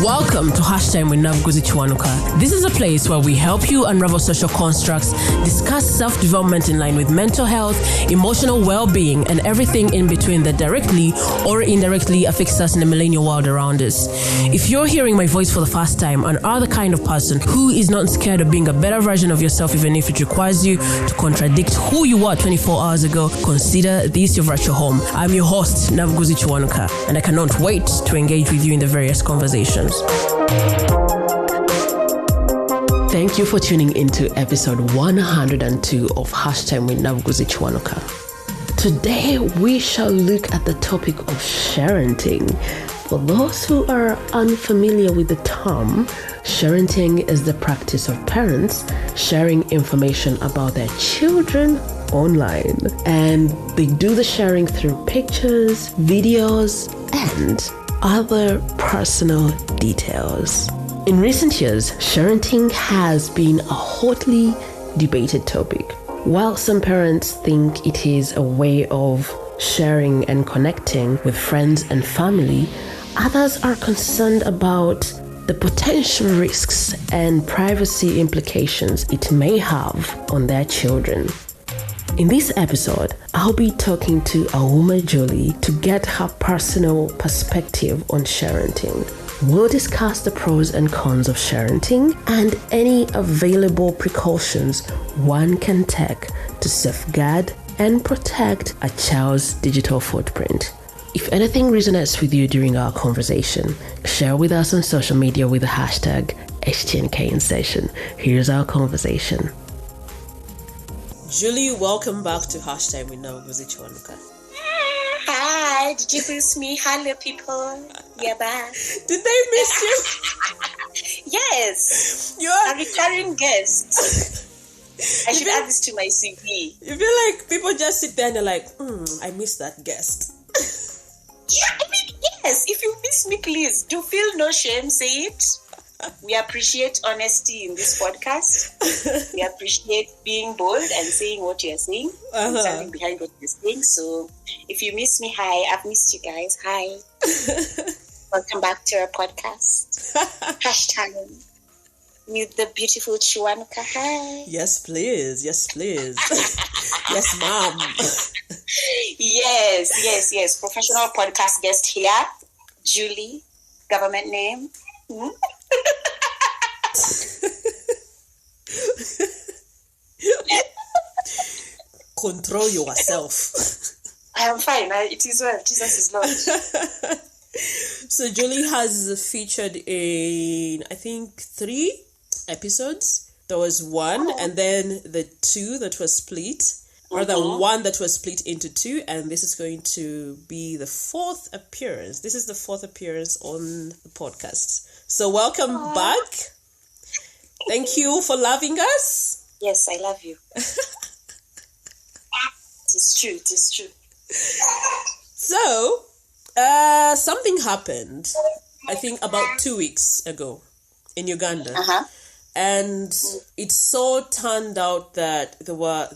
Welcome to Hashtag with Navguzi Chwanuka. This is a place where we help you unravel social constructs, discuss self-development in line with mental health, emotional well-being, and everything in between that directly or indirectly affects us in the millennial world around us. If you're hearing my voice for the first time and are the kind of person who is not scared of being a better version of yourself even if it requires you to contradict who you were 24 hours ago, consider this your virtual home. I'm your host, Navguzi Chwanuka, and I cannot wait to engage with you in the various conversations. Thank you for tuning into episode 102 of Hashtag with Navguzi Chwanuka. Today we shall look at the topic of sharenting. For those who are unfamiliar with the term, sharenting is the practice of parents sharing information about their children online. And they do the sharing through pictures, videos, and other personal details. In recent years, sharenting has been a hotly debated topic. While some parents think it is a way of sharing and connecting with friends and family, others are concerned about the potential risks and privacy implications it may have on their children. In this episode, I'll be talking to Auma Julie to get her personal perspective on sharenting. We'll discuss the pros and cons of sharenting and any available precautions one can take to safeguard and protect a child's digital footprint. If anything resonates with you during our conversation, share with us on social media with the hashtag HTNK in session. Here's our conversation. Julie, welcome back to Hashtag with Navguzi Chwanuka. Hi, did you miss me? Hello, people. We're back. Did they miss you? Yes. You're a recurring guest. I should add this to my CV. You feel like people just sit there and they're like, I miss that guest. Yeah, I mean, yes. If you miss me, please do feel no shame. Say it. We appreciate honesty in this podcast. We appreciate being bold and saying what you're saying and standing behind what you're saying. So if you miss me, hi. I've missed you guys. Hi. Welcome back to our podcast. Hashtag with the beautiful Chwanuka. Hi. Yes, please. Yes, please. Yes, ma'am. Yes. Professional podcast guest here. Julie. Government name. Control yourself. I am fine. It is well. Jesus is Lord. So Julie has featured in, I think, 3 episodes. There was 1 and then the 2 that was split. Or the 1 that was split into 2, and this is going to be the 4th appearance. This is the 4th appearance on the podcast. So welcome back. Thank you for loving us. Yes, I love you. It is true. So, something happened, I think about 2 weeks ago in Uganda. And it so turned out that there were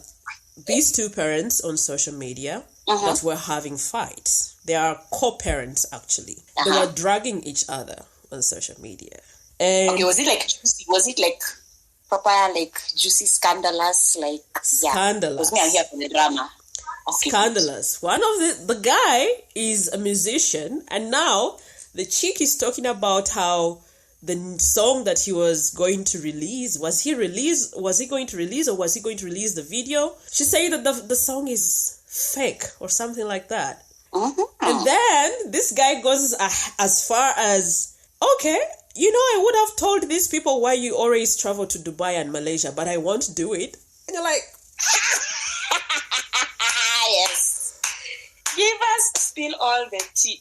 these 2 parents on social media that were having fights. They are co-parents, actually. They were dragging each other on social media. And okay, was it like juicy? Was it like proper, like juicy, scandalous, like scandalous? Yeah, was me here for the drama. Okay, scandalous. One of the guy is a musician, and now the chick is talking about how the song that he was going to release, was he going to release the video? She said that the song is fake or something like that. And then this guy goes as far as, okay, I would have told these people why you always travel to Dubai and Malaysia, but I won't do it. And you're like, yes, give us, spill all the tea.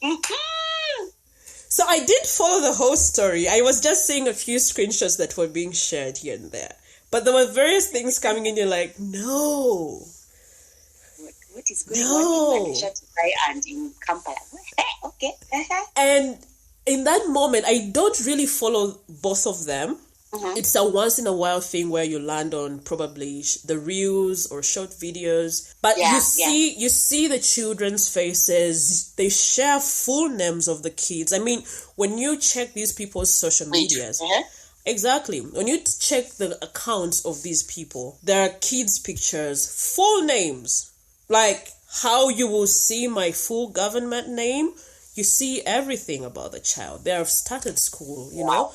So I did follow the whole story. I was just seeing a few screenshots that were being shared here and there. But there were various things coming in. You're like, no. What is going on in Malaysia and in Kampala? Okay. And in that moment, I don't really follow both of them. It's a once in a while thing where you land on probably the reels or short videos, but you see the children's faces. They share full names of the kids. I mean, when you check these people's social medias, exactly, when you check the accounts of these people, there are kids' pictures, full names, like how you will see my full government name. You see everything about the child. They have started school, you know.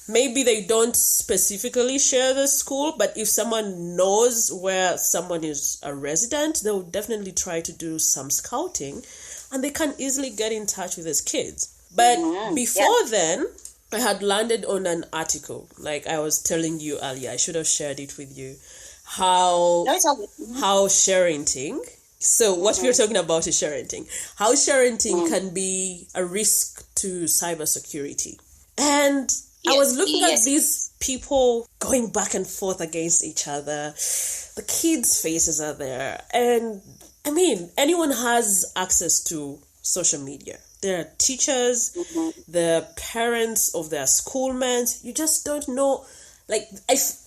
Maybe they don't specifically share the school, but if someone knows where someone is a resident, they'll definitely try to do some scouting, and they can easily get in touch with these kids. But before then, I had landed on an article, like I was telling you earlier. I should have shared it with you. How sharenting. So what we're talking about is sharenting. How sharenting can be a risk to cybersecurity. And I was looking at these people going back and forth against each other. The kids' faces are there. And I mean, anyone has access to social media. There are teachers, the parents of their schoolmates. You just don't know. Like,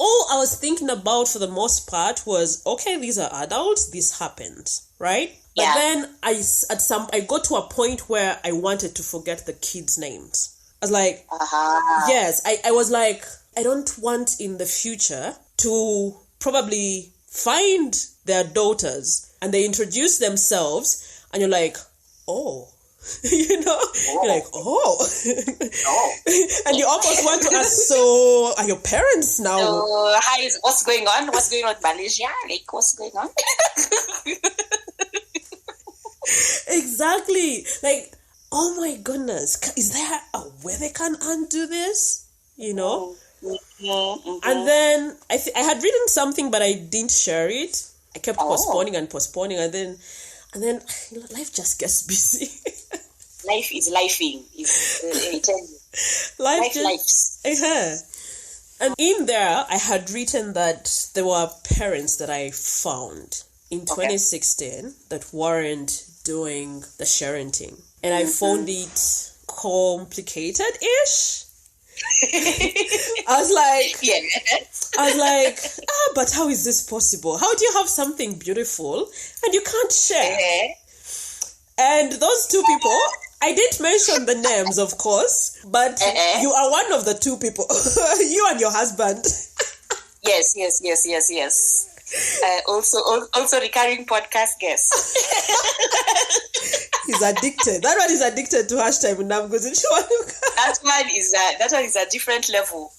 all I was thinking about for the most part was, okay, these are adults. This happened, right? But then I got to a point where I wanted to forget the kids' names. I was like, yes, I was like, I don't want in the future to probably find their daughters and they introduce themselves and you're like, oh, you know, you're like, oh. And you almost want to ask, so are your parents now? So, hi, what's going on? What's going on in Malaysia? Like, what's going on? Exactly. Like, oh my goodness, is there a way they can undo this? You know? And then I had written something, but I didn't share it. I kept postponing, and then life just gets busy. Life is lifing. Life. And in there, I had written that there were parents that I found in 2016 that weren't doing the sharenting. And I found it complicated-ish. I was like, but how is this possible? How do you have something beautiful and you can't share? And those two people, I didn't mention the names, of course, but you are one of the two people. You and your husband. Yes. Also recurring podcast guest. He's addicted. That one is addicted to hashtag Namgozi Chwanuka. That one is a different level.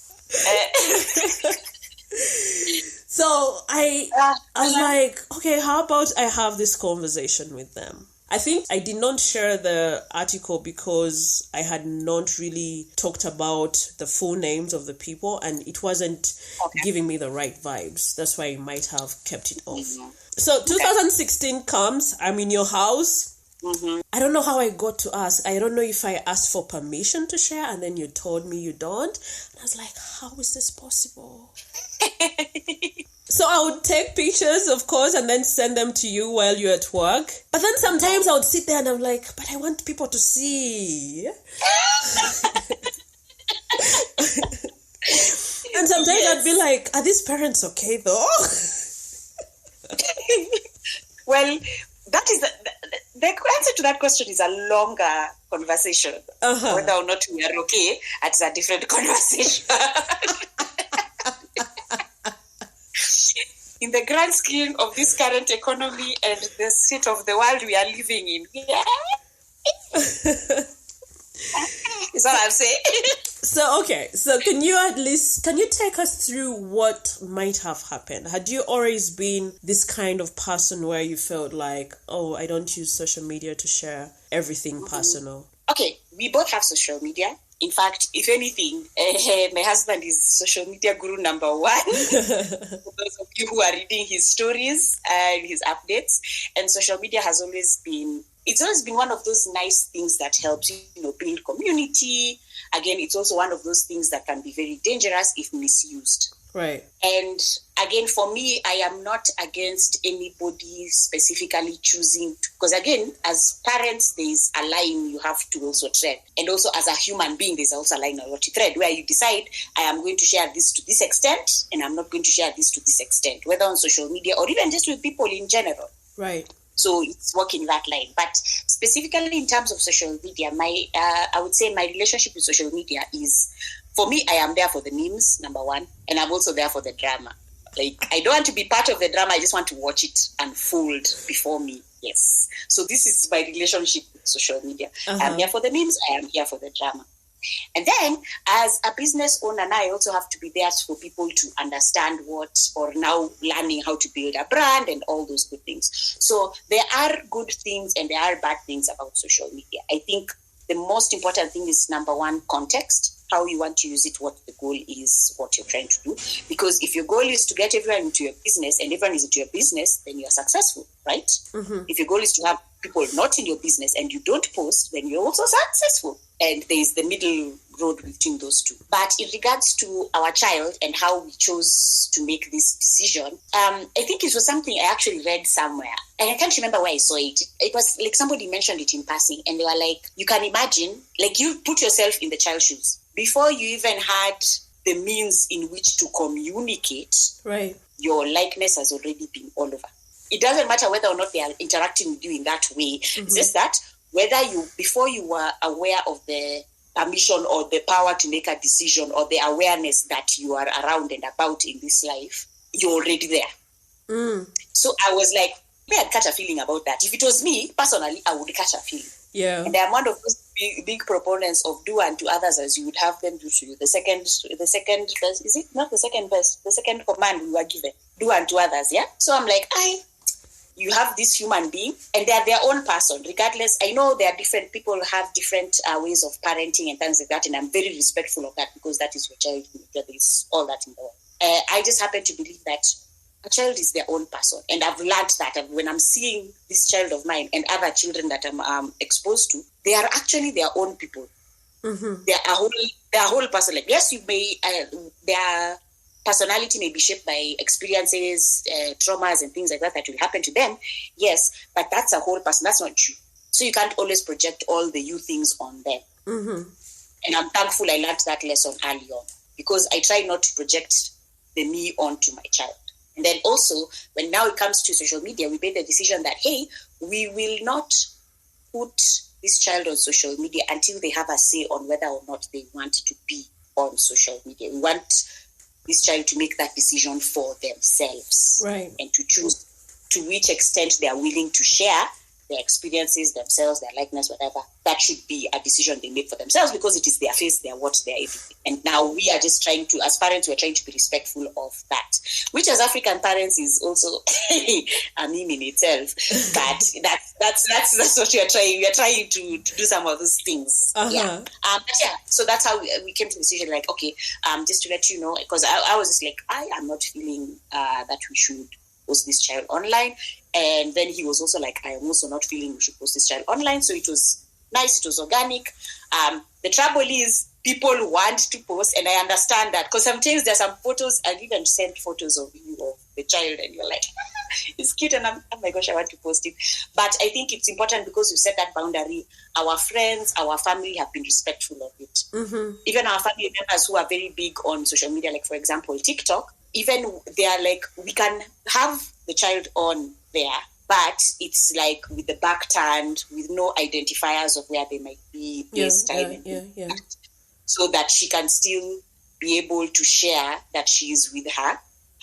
So I was like, okay, how about I have this conversation with them? I think I did not share the article because I had not really talked about the full names of the people and it wasn't giving me the right vibes. That's why I might have kept it off. So 2016 comes, I'm in your house. I don't know how I got to ask. I don't know if I asked for permission to share and then you told me you don't. And I was like, how is this possible? So I would take pictures, of course, and then send them to you while you're at work. But then sometimes I would sit there and I'm like, but I want people to see. And sometimes I'd be like, are these parents okay though? Well, that is the answer to that question is a longer conversation. Whether or not we are okay, it's a different conversation. In the grand scheme of this current economy and the state of the world we are living in, is what I'm saying. So can you take us through what might have happened? Had you always been this kind of person where you felt like, oh, I don't use social media to share everything personal? Okay, we both have social media. In fact, if anything, my husband is social media guru number one. For those of you who are reading his stories and his updates. And social media has always been one of those nice things that helps, build community. Again, it's also one of those things that can be very dangerous if misused. Right. And again, for me, I am not against anybody specifically choosing, because again, as parents, there's a line you have to also tread. And also as a human being, there's also a line on what you tread, where you decide, I am going to share this to this extent, and I'm not going to share this to this extent, whether on social media or even just with people in general. Right. So it's walking that line. But specifically in terms of social media, I would say my relationship with social media is, for me, I am there for the memes, number one, and I'm also there for the drama. Like, I don't want to be part of the drama. I just want to watch it unfold before me. Yes. So this is my relationship with social media. I am here for the memes. I am here for the drama. And then, as a business owner, I also have to be there for people to understand or now learning how to build a brand and all those good things. So there are good things and there are bad things about social media. I think the most important thing is, number one, context, how you want to use it, what the goal is, what you're trying to do. Because if your goal is to get everyone into your business and everyone is into your business, then you're successful, right? If your goal is to have people not in your business and you don't post, then you're also successful. And there's the middle road between those two. But in regards to our child and how we chose to make this decision, I think it was something I actually read somewhere. And I can't remember where I saw it. It was like somebody mentioned it in passing. And they were like, you can imagine, like, you put yourself in the child's shoes. Before you even had the means in which to communicate, right, your likeness has already been all over. It doesn't matter whether or not they are interacting with you in that way. It's just that whether before you were aware of the permission or the power to make a decision or the awareness that you are around and about in this life, you're already there. So I was like, I'd catch a feeling about that. If it was me, personally, I would catch a feeling. Yeah. And I'm one of those big proponents of do unto others as you would have them do to you. The second best, is it not the second best? The second command we were given, do unto others, yeah? So I'm like, you have this human being and they're their own person, regardless. I know there are different people have different ways of parenting and things like that, and I'm very respectful of that because that is your child. There is all that in the world. I just happen to believe that a child is their own person, and I've learned that when I'm seeing this child of mine and other children that I'm exposed to, they are actually their own people. They're a whole person. Like, yes, you may their personality may be shaped by experiences, traumas, and things like that will happen to them. Yes, but that's a whole person. That's not you. So you can't always project all the you things on them. And I'm thankful I learned that lesson early on because I try not to project the me onto my child. And then also, when now it comes to social media, we made the decision that, hey, we will not put this child on social media until they have a say on whether or not they want to be on social media. We want this child to make that decision for themselves, right, and to choose to which extent they are willing to share their experiences, themselves, their likeness, whatever. That should be a decision they make for themselves because it is their face, their what, their everything. And now we are just trying to, as parents, we're trying to be respectful of that, which as African parents is also a meme in itself. But that's what we are trying. We are trying to do some of those things. But yeah, so that's how we came to the decision. Like, okay, just to let you know, because I was just like, I am not feeling that we should post this child online. And then he was also like, I am also not feeling we should post this child online. So it was nice, it was organic. The trouble is people want to post, and I understand that because sometimes there's some photos, and even send photos of you of the child, and you're like, it's cute, and oh my gosh, I want to post it. But I think it's important because you set that boundary. Our friends, our family have been respectful of it. Even our family members who are very big on social media, like for example, TikTok, even they are like, we can have the child on there, but it's like with the back turned, with no identifiers of where they might be, so that she can still be able to share that she is with her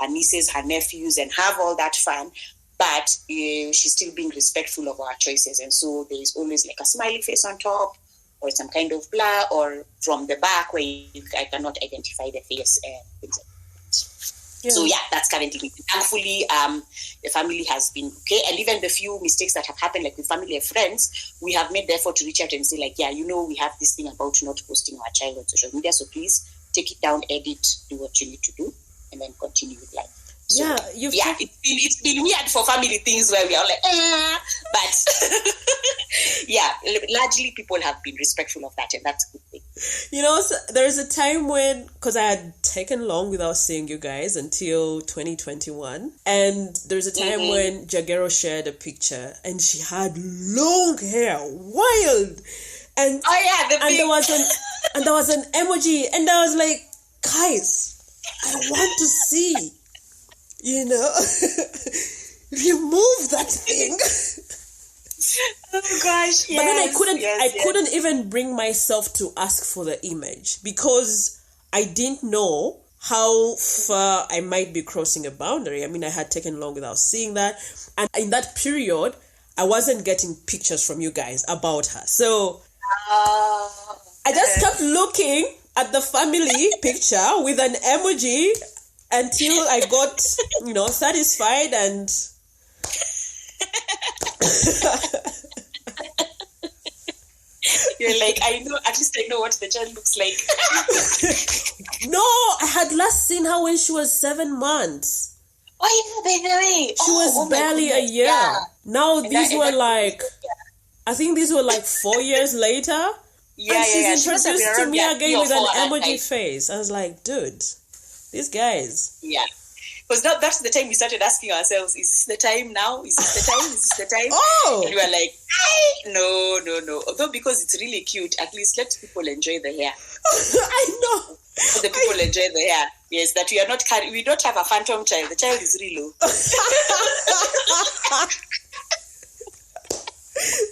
nieces, her nephews, and have all that fun. But she's still being respectful of our choices, and so there is always like a smiley face on top, or some kind of blur, or from the back where I cannot identify the face and things like that. So yeah, that's currently. Thankfully, the family has been okay, and even the few mistakes that have happened, like with family and friends, we have made the effort to reach out and say, like, yeah, we have this thing about not posting our child on social media, so please take it down, edit, do what you need to do, and then continue with life. So, it's been weird for family things where we are like, but yeah, largely people have been respectful of that, and that's a good thing. So there's a time when, because I had taken long without seeing you guys until 2021. And there's a time when Jagero shared a picture and she had long hair, wild. And there was an emoji, and I was like, guys, I want to see, remove that thing. Oh gosh, yes. But then I couldn't even bring myself to ask for the image because I didn't know how far I might be crossing a boundary. I mean, I had taken long without seeing that. And in that period, I wasn't getting pictures from you guys about her. So I just kept looking at the family picture with an emoji until I got, satisfied and... You're like, at least I know what the child looks like. No, I had last seen her when she was 7 months. Oh, yeah, by the way. She was barely a year. Yeah. Now these were like, I think these were like 4 years later. And she's introduced to me again with an emoji face. I was like, dude, these guys. Yeah. Because that's the time we started asking ourselves, is this the time now? Is this the time? Is this the time? Oh! And we were like, no. Although because it's really cute, at least let people enjoy the hair. I know. Let the people enjoy the hair. Yes, that we don't have a phantom child. The child is real.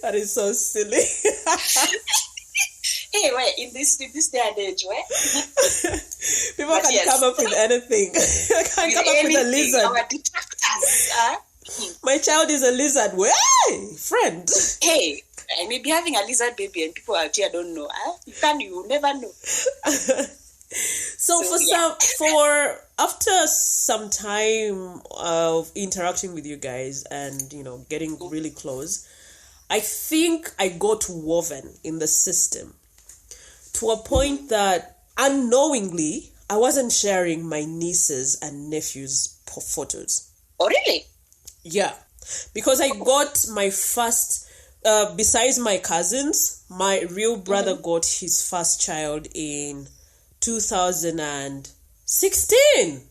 That is so silly. Hey, wait, in this day and age, where? People can come up with anything. Can come up with a lizard. Our detractors, my child is a lizard. Hey, friend. Hey, I may be having a lizard baby and people out here don't know. You never know. So after some time of interacting with you guys and, getting really close, I think I got woven in the system to a point that unknowingly I wasn't sharing my nieces and nephews' photos. Oh, really? Yeah. Because I got my first, besides my cousins, my real brother got his first child in 2016.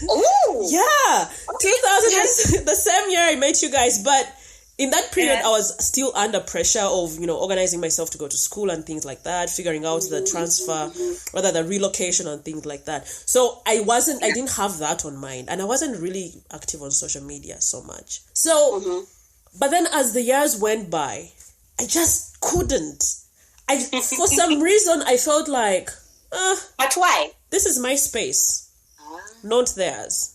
Oh! Yeah. 2000, the same year I met you guys, but in that period, I was still under pressure of, organizing myself to go to school and things like that, figuring out the transfer, rather the relocation and things like that. So I didn't have that on mind, and I wasn't really active on social media so much. So, but then as the years went by, I just couldn't. For some reason, I felt like, but why? This is my space, not theirs.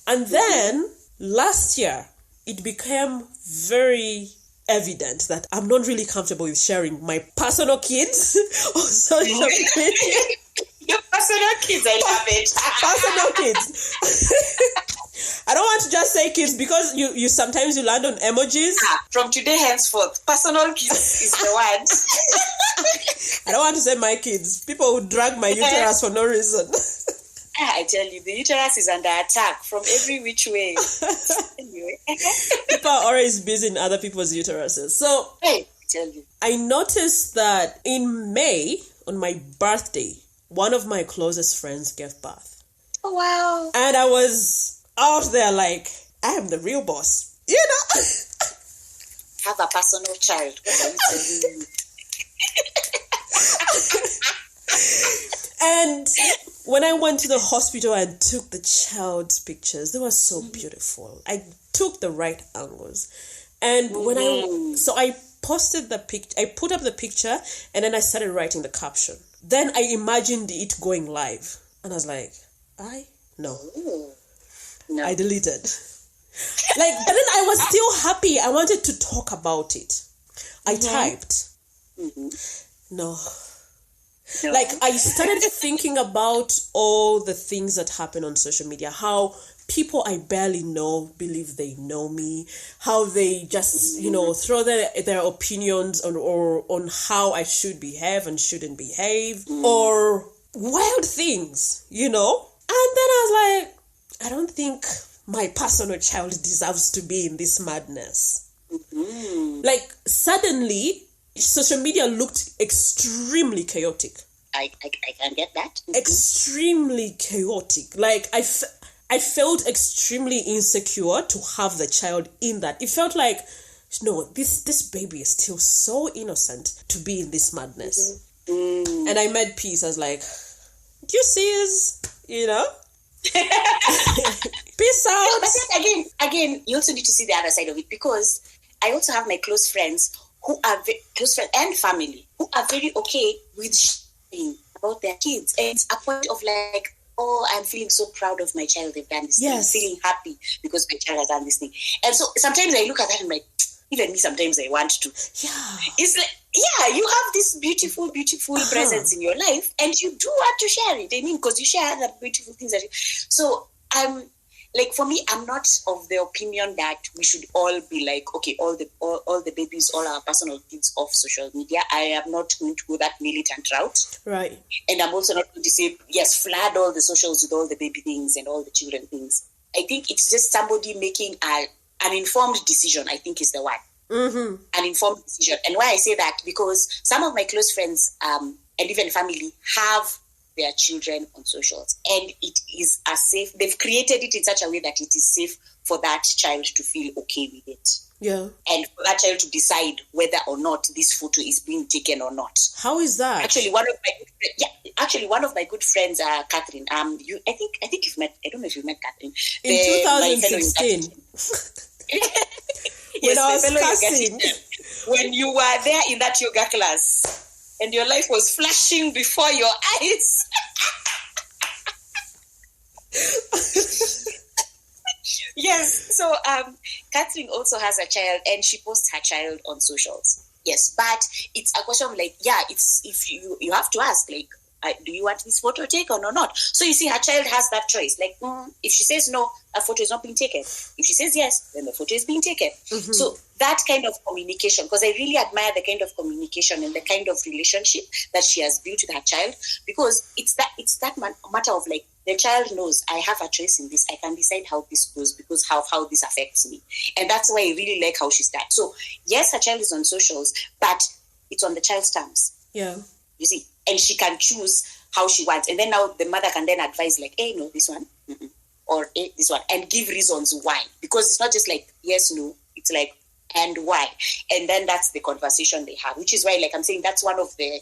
And then last year, it became very evident that I'm not really comfortable with sharing my personal kids on social media. Your personal kids, I love it. Personal kids. I don't want to just say kids because you sometimes you land on emojis. From today henceforth, personal kids is the word. I don't want to say my kids. People who drag my uterus for no reason. I tell you, the uterus is under attack from every which way. Anyway. People are always busy in other people's uteruses. So, hey, I tell you. I noticed that in May, on my birthday, one of my closest friends gave birth. Oh, wow. And I was out there like, I am the real boss. Have a personal child. And when I went to the hospital and took the child's pictures, they were so beautiful. I took the right angles. And when I posted the picture, I put up the picture and then I started writing the caption. Then I imagined it going live. And I was like, no. I deleted. But then I was still happy. I wanted to talk about it. I typed. No. Like, I started thinking about all the things that happen on social media, how people I barely know believe they know me, how they just, throw their opinions on how I should behave and shouldn't behave, or wild things, And then I was like, I don't think my personal child deserves to be in this madness. Like, suddenly, social media looked extremely chaotic. I can get that. Extremely chaotic. Like, I felt extremely insecure to have the child in that. It felt like, no, this baby is still so innocent to be in this madness. Mm. And I made peace. I was like, do you see us? You know? Peace out. But then again, you also need to see the other side of it, because I also have my close friends who are close friends and family who are very okay with sharing about their kids. And it's a point of like, oh, I'm feeling so proud of my child. They've done this thing. I'm feeling happy because my child has done this thing. And so sometimes I look at that and I'm like, even me, sometimes I want to. Yeah. It's like, yeah, you have this beautiful, beautiful presence in your life, and you do want to share it. I mean, because you share other beautiful things. So I'm like, for me, I'm not of the opinion that we should all be like, okay, all the babies, all our personal kids off social media. I am not going to go that militant route. Right. And I'm also not going to say, yes, flood all the socials with all the baby things and all the children things. I think it's just somebody making an informed decision, I think is the one. Mm-hmm. An informed decision. And why I say that, because some of my close friends and even family have their children on socials, and it is a safe, they've created it in such a way that it is safe for that child to feel okay with it. Yeah. And for that child to decide whether or not this photo is being taken or not. How is that? Actually, one of my good friends, Catherine. I think you've met. I don't know if you've met Catherine. In 2016. When I was passing. When you were there in that yoga class and your life was flashing before your eyes. Yes. So Catherine also has a child, and she posts her child on socials. Yes, but it's a question of like, it's if you have to ask, like, do you want this photo taken or not? So you see, her child has that choice. Like, if she says no, a photo is not being taken. If she says yes, then the photo is being taken. Mm-hmm. So that kind of communication, because I really admire the kind of communication and the kind of relationship that she has built with her child, because it's that matter of like, the child knows I have a choice in this. I can decide how this goes because how this affects me. And that's why I really like how she starts. So yes, her child is on socials, but it's on the child's terms. Yeah. You see, and she can choose how she wants. And then now the mother can then advise like, hey, no, this one, or hey, this one, and give reasons why. Because it's not just like, yes, no, it's like, and why. And then that's the conversation they have, which is why, like I'm saying, that's one of the,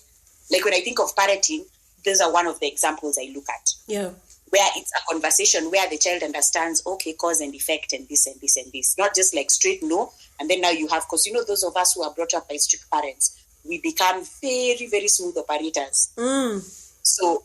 like when I think of parenting, those are one of the examples I look at. Yeah. Where it's a conversation where the child understands, okay, cause and effect and this and this and this. Not just like straight no. And then now you have, because those of us who are brought up by strict parents, we become very, very smooth operators. So,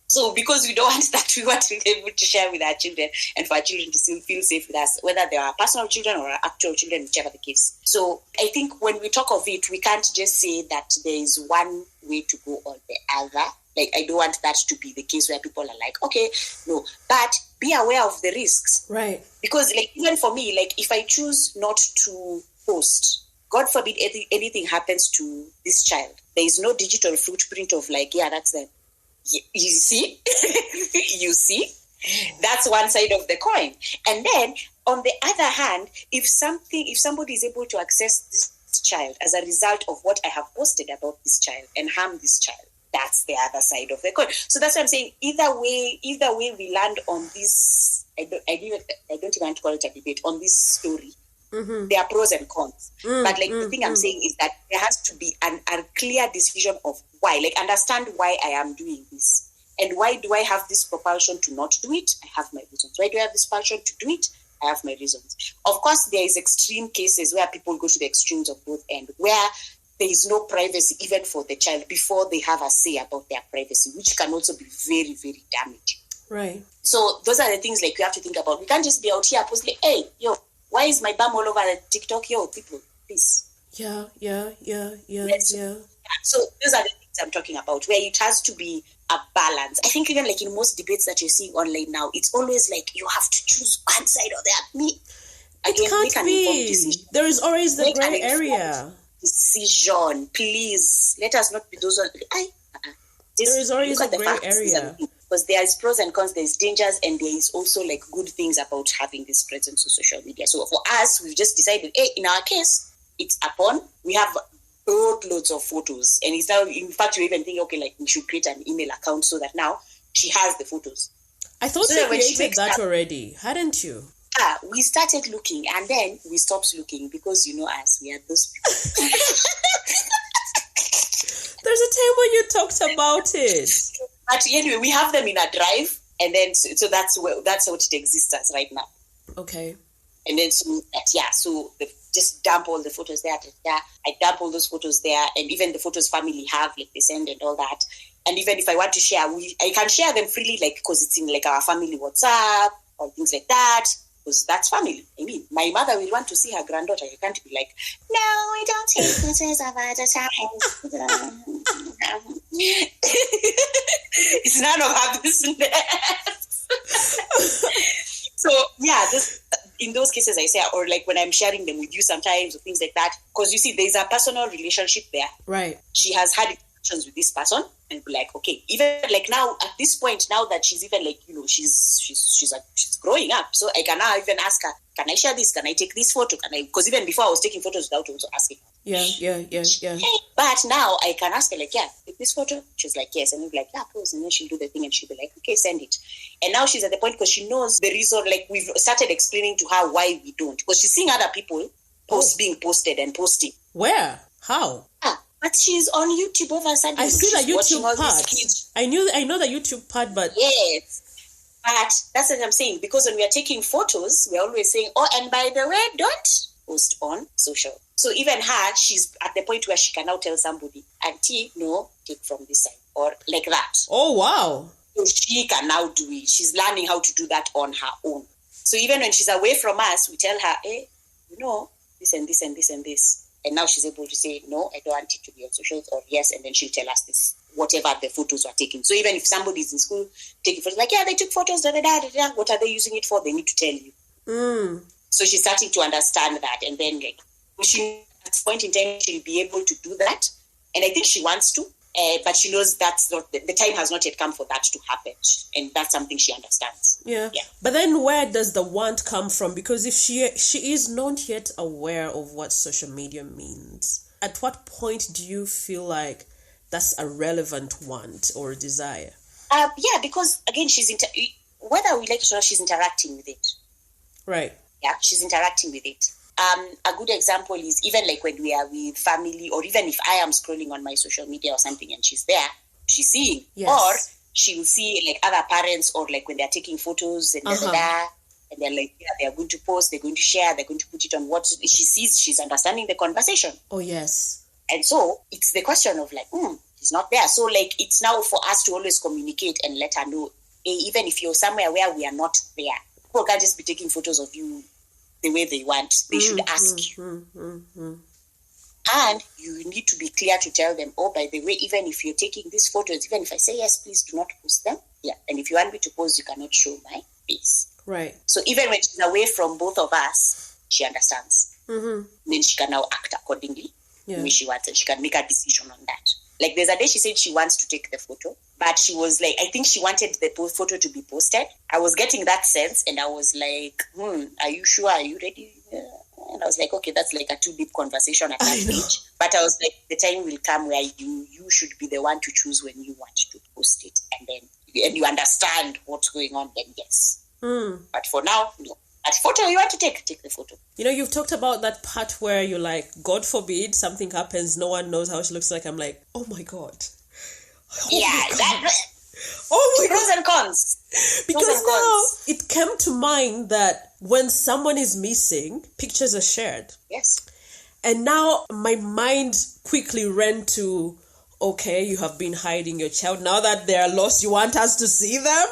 So because we don't want that, we want to be able to share with our children and for our children to still feel safe with us, whether they are personal children or actual children, whichever the case. So I think when we talk of it, we can't just say that there is one way to go or the other. Like, I don't want that to be the case where people are like, okay, no. But be aware of the risks. Right. Because, like, even for me, like, if I choose not to post, God forbid anything happens to this child, there is no digital footprint of like, that's them. You see? You see? That's one side of the coin. And then, on the other hand, if somebody is able to access this child as a result of what I have posted about this child and harm this child, that's the other side of the coin. So that's what I'm saying. Either way we land on this, I don't even want to call it a debate, on this story. Mm-hmm. There are pros and cons. But like the thing I'm saying is that there has to be a clear decision of why. Like, understand why I am doing this. And why do I have this propulsion to not do it? I have my reasons. Why do I have this propulsion to do it? I have my reasons. Of course, there is extreme cases where people go to the extremes of both ends, where there is no privacy even for the child before they have a say about their privacy, which can also be very, very damaging. Right. So those are the things like we have to think about. We can't just be out here posting, hey, yo, why is my bum all over TikTok? Yo, people, please. Yeah. So those are the things I'm talking about, where it has to be a balance. I think even like in most debates that you're seeing online now, it's always like you have to choose one side or the other. It can't be. There is always the gray area. Decision, please. Let us not be those on. There is always a gray area. Because there is pros and cons, there is dangers, and there is also like good things about having this presence on social media. So for us, we've just decided, hey, in our case, it's upon. We have boatloads of photos. And it's now, in fact, you even think, okay, like we should create an email account so that now she has the photos. I thought you created that already, hadn't you? We started looking and then we stopped looking because, as we are those people. There's a time when you talked about it. But anyway, we have them in a drive, and then so that's what it exists as right now. Okay. And then just dump all the photos there. I dump all those photos there, and even the photos family have, like they send and all that. And even if I want to share, I can share them freely, like because it's in like our family WhatsApp or things like that. Because that's family. I mean, my mother will want to see her granddaughter. You can't be like, no, I don't take photos of her child. It's none of her business. So, just in those cases, I say, or like when I'm sharing them with you sometimes or things like that, because you see, there's a personal relationship there. Right. She has had interactions with this person. And be like, okay, even like now at this point, now that she's even like, she's growing up. So I can now even ask her, can I share this? Can I take this photo? Can I? Because even before I was taking photos without also asking. Yeah. But now I can ask her like, take this photo. She's like, yes. And I'll be like, pose. And then she'll do the thing and she'll be like, okay, send it. And now she's at the point because she knows the reason, like we've started explaining to her why we don't. Because she's seeing other people being posted and posting. Where? How? But she's on YouTube all of a sudden. I see the YouTube part. I know the YouTube part, but... Yes. But that's what I'm saying. Because when we are taking photos, we're always saying, and by the way, don't post on social. So even her, she's at the point where she can now tell somebody, Auntie, no, take from this side. Or like that. Oh, wow. So she can now do it. She's learning how to do that on her own. So even when she's away from us, we tell her, this and this and this and this. And now she's able to say, no, I don't want it to be on socials, or yes, and then she'll tell us this, whatever the photos are taking. So even if somebody's in school taking photos, like, they took photos, what are they using it for? They need to tell you. So she's starting to understand that. And then like, at this point in time, she'll be able to do that. And I think she wants to, but she knows that's not, the time has not yet come for that to happen. And that's something she understands. Yeah. But then where does the want come from? Because if she is not yet aware of what social media means, at what point do you feel like that's a relevant want or desire? Because again, whether we like it or not, she's interacting with it. Right. Yeah, she's interacting with it. A good example is even like when we are with family, or even if I am scrolling on my social media or something and she's there, she's seeing. Yes. Or she will see like other parents, or like when they're taking photos and and they're like, they're going to post, they're going to share, they're going to put it on what she sees. She's understanding the conversation. Oh, yes. And so it's the question of like, she's not there. So like it's now for us to always communicate and let her know, even if you're somewhere where we are not there, people can't just be taking photos of you the way they want. They should ask you. And you need to be clear to tell them, by the way, even if you're taking these photos, even if I say, yes, please do not post them. Yeah. And if you want me to post, you cannot show my face. Right. So even when she's away from both of us, she understands. Then she can now act accordingly. Yeah. When she wants, and she can make a decision on that. Like there's a day she said she wants to take the photo, but she was like, I think she wanted the photo to be posted. I was getting that sense, and I was like, are you sure? Are you ready? And I was like, okay, that's like a too deep conversation at that age. But I was like, the time will come where you should be the one to choose when you want to post it, and you understand what's going on. Then yes, but for now, no. That photo you want to take the photo. You've talked about that part where you're like, God forbid something happens, no one knows how she looks like. I'm like, oh my God. Pros and cons. Because now it came to mind that when someone is missing, pictures are shared. Yes. And now my mind quickly ran to, okay, you have been hiding your child. Now that they are lost, you want us to see them?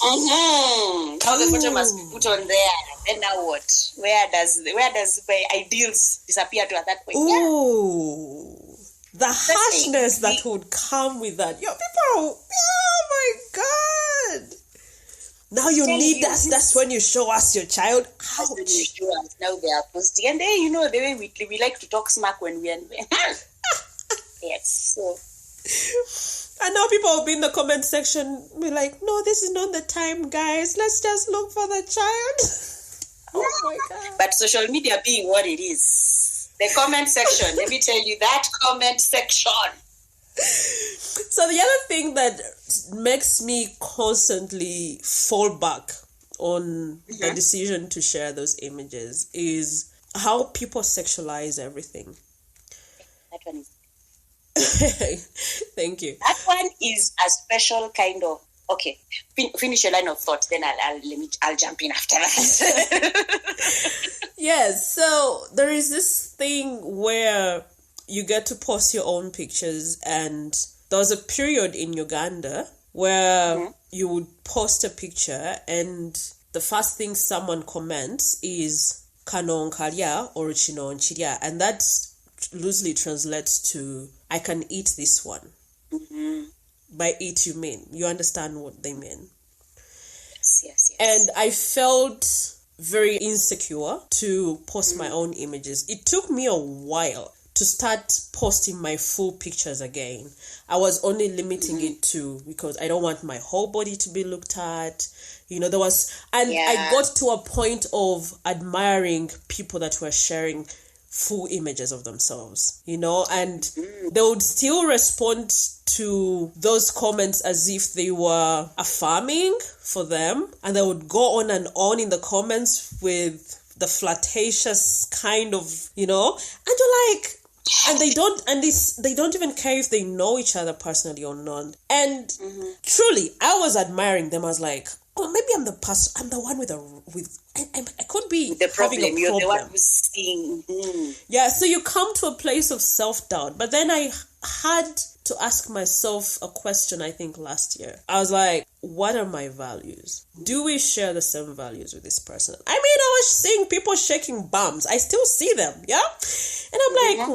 Now the photo must be put on there. Then now what? Where does my ideals disappear to at that point? Ooh. The harshness that would come with that. People, oh my God. Now you need us. That's when you show us your child. Ouch. When you show us. Now they are posting. And then, the way we like to talk smack when we are... Yes, so... And now people will be in the comment section, be like, no, this is not the time, guys. Let's just look for the child. Oh my God. But social media being what it is, The comment section. Let me tell you, that comment section. So the other thing that makes me constantly fall back on the decision to share those images is how people sexualize everything. That one is... Thank you. That one is a special kind of... Okay, finish your line of thought, then I'll jump in after that. Yes, so there is this thing where you get to post your own pictures, and there was a period in Uganda where you would post a picture and the first thing someone comments is Kano Nkalya or Chino Nchirya, and that loosely translates to I can eat this one. By eat you mean, you understand what they mean. Yes. And I felt very insecure to post my own images. It took me a while to start posting my full pictures again. I was only limiting it to, because I don't want my whole body to be looked at. There was, and I got to a point of admiring people that were sharing full images of themselves, and they would still respond to those comments as if they were affirming for them, and they would go on and on in the comments with the flirtatious kind of, and you're like, and they don't even care if they know each other personally or not. And truly, I was admiring them. I was like, oh, maybe I'm the person. I'm the one I could be the problem. Having a You're problem. the one who's seeing. Yeah, so you come to a place of self-doubt. But then I had to ask myself a question, I think, last year. I was like, what are my values? Do we share the same values with this person? I mean, I was seeing people shaking bums. I still see them, yeah? And I'm like,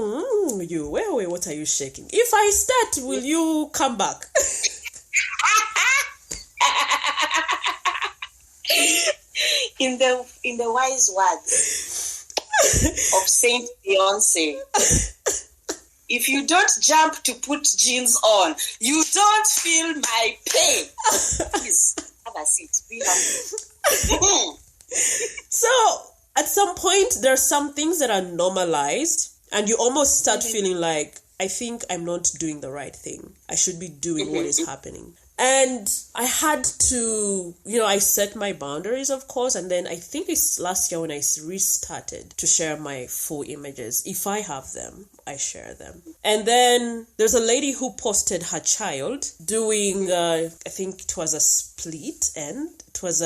wait, what are you shaking? If I start, will you come back? In the wise words of Saint Beyonce, if you don't jump to put jeans on, you don't feel my pain. Please have a seat. Be humble. So at some point, there are some things that are normalized, and you almost start feeling like, I think I'm not doing the right thing. I should be doing what is happening. And I had to, I set my boundaries, of course. And then I think it's last year when I restarted to share my full images. If I have them, I share them. And then there's a lady who posted her child doing, I think it was a split end. It was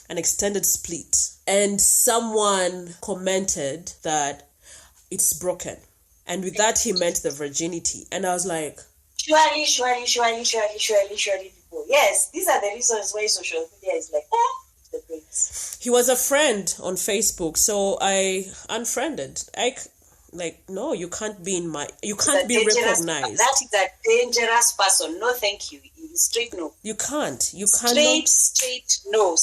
an extended split. And someone commented that it's broken. And with that, he meant the virginity. And I was like, Surely, people. Yes, these are the reasons why social media is like, the greats. He was a friend on Facebook, so I unfriended. No, you can't be you can't be recognized. That is a dangerous person. No, thank you. Straight no. You can't. Straight no.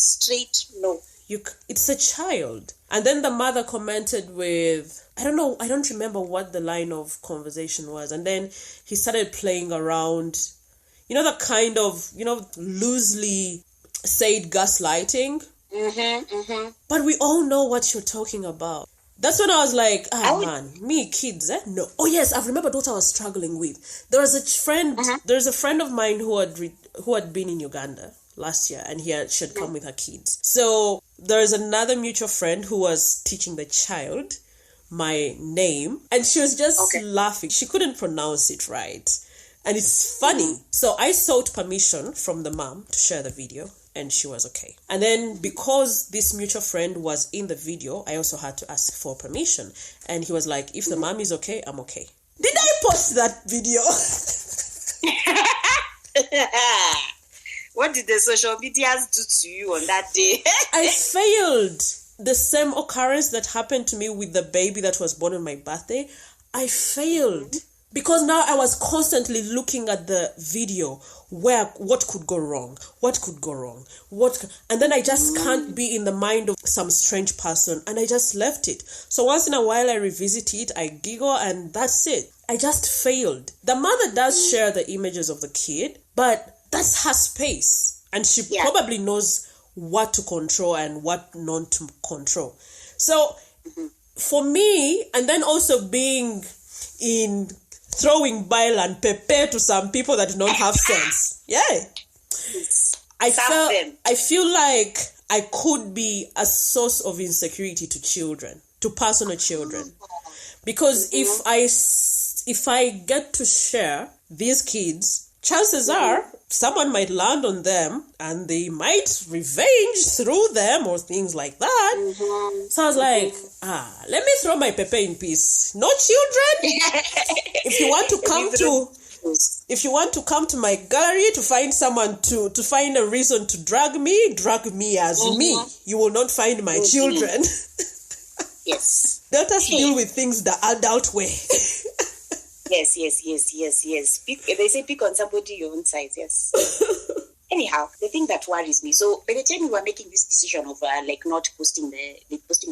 It's a child. And then the mother commented with, I don't remember what the line of conversation was. And then he started playing around, the kind of, loosely said gaslighting. But we all know what you're talking about. That's when I was like, kids, no. Oh yes, I remembered what I was struggling with. There's a friend of mine who had been in Uganda last year, and she had come with her kids. So there's another mutual friend who was teaching the child my name, and she was just laughing. She couldn't pronounce it right, and it's funny. So I sought permission from the mom to share the video, and she was okay. And then because this mutual friend was in the video, I also had to ask for permission, and he was like, if the mom is okay, I'm okay. Did I post that video? What did the social medias do to you on that day? I failed. The same occurrence that happened to me with the baby that was born on my birthday. I failed. Because now I was constantly looking at the video what could go wrong? And then I just can't be in the mind of some strange person, and I just left it. So once in a while I revisit it, I giggle, and that's it. I just failed. The mother does share the images of the kid, but that's her space, and she probably knows what to control and what not to control. So for me, and then also being in throwing bile and pepper to some people that do not have sense. Yeah. I feel like I could be a source of insecurity to children, to personal children. Because if I get to share these kids, chances are someone might land on them and they might revenge through them or things like that. So I was like, let me throw my pepper in peace. No children. If you want to come to my gallery to find someone to find a reason to drag me as me. You will not find my children. Yes. Let us deal with things the adult way. Yes. They say pick on somebody your own size, yes. Anyhow, the thing that worries me, so by the time we were making this decision of not posting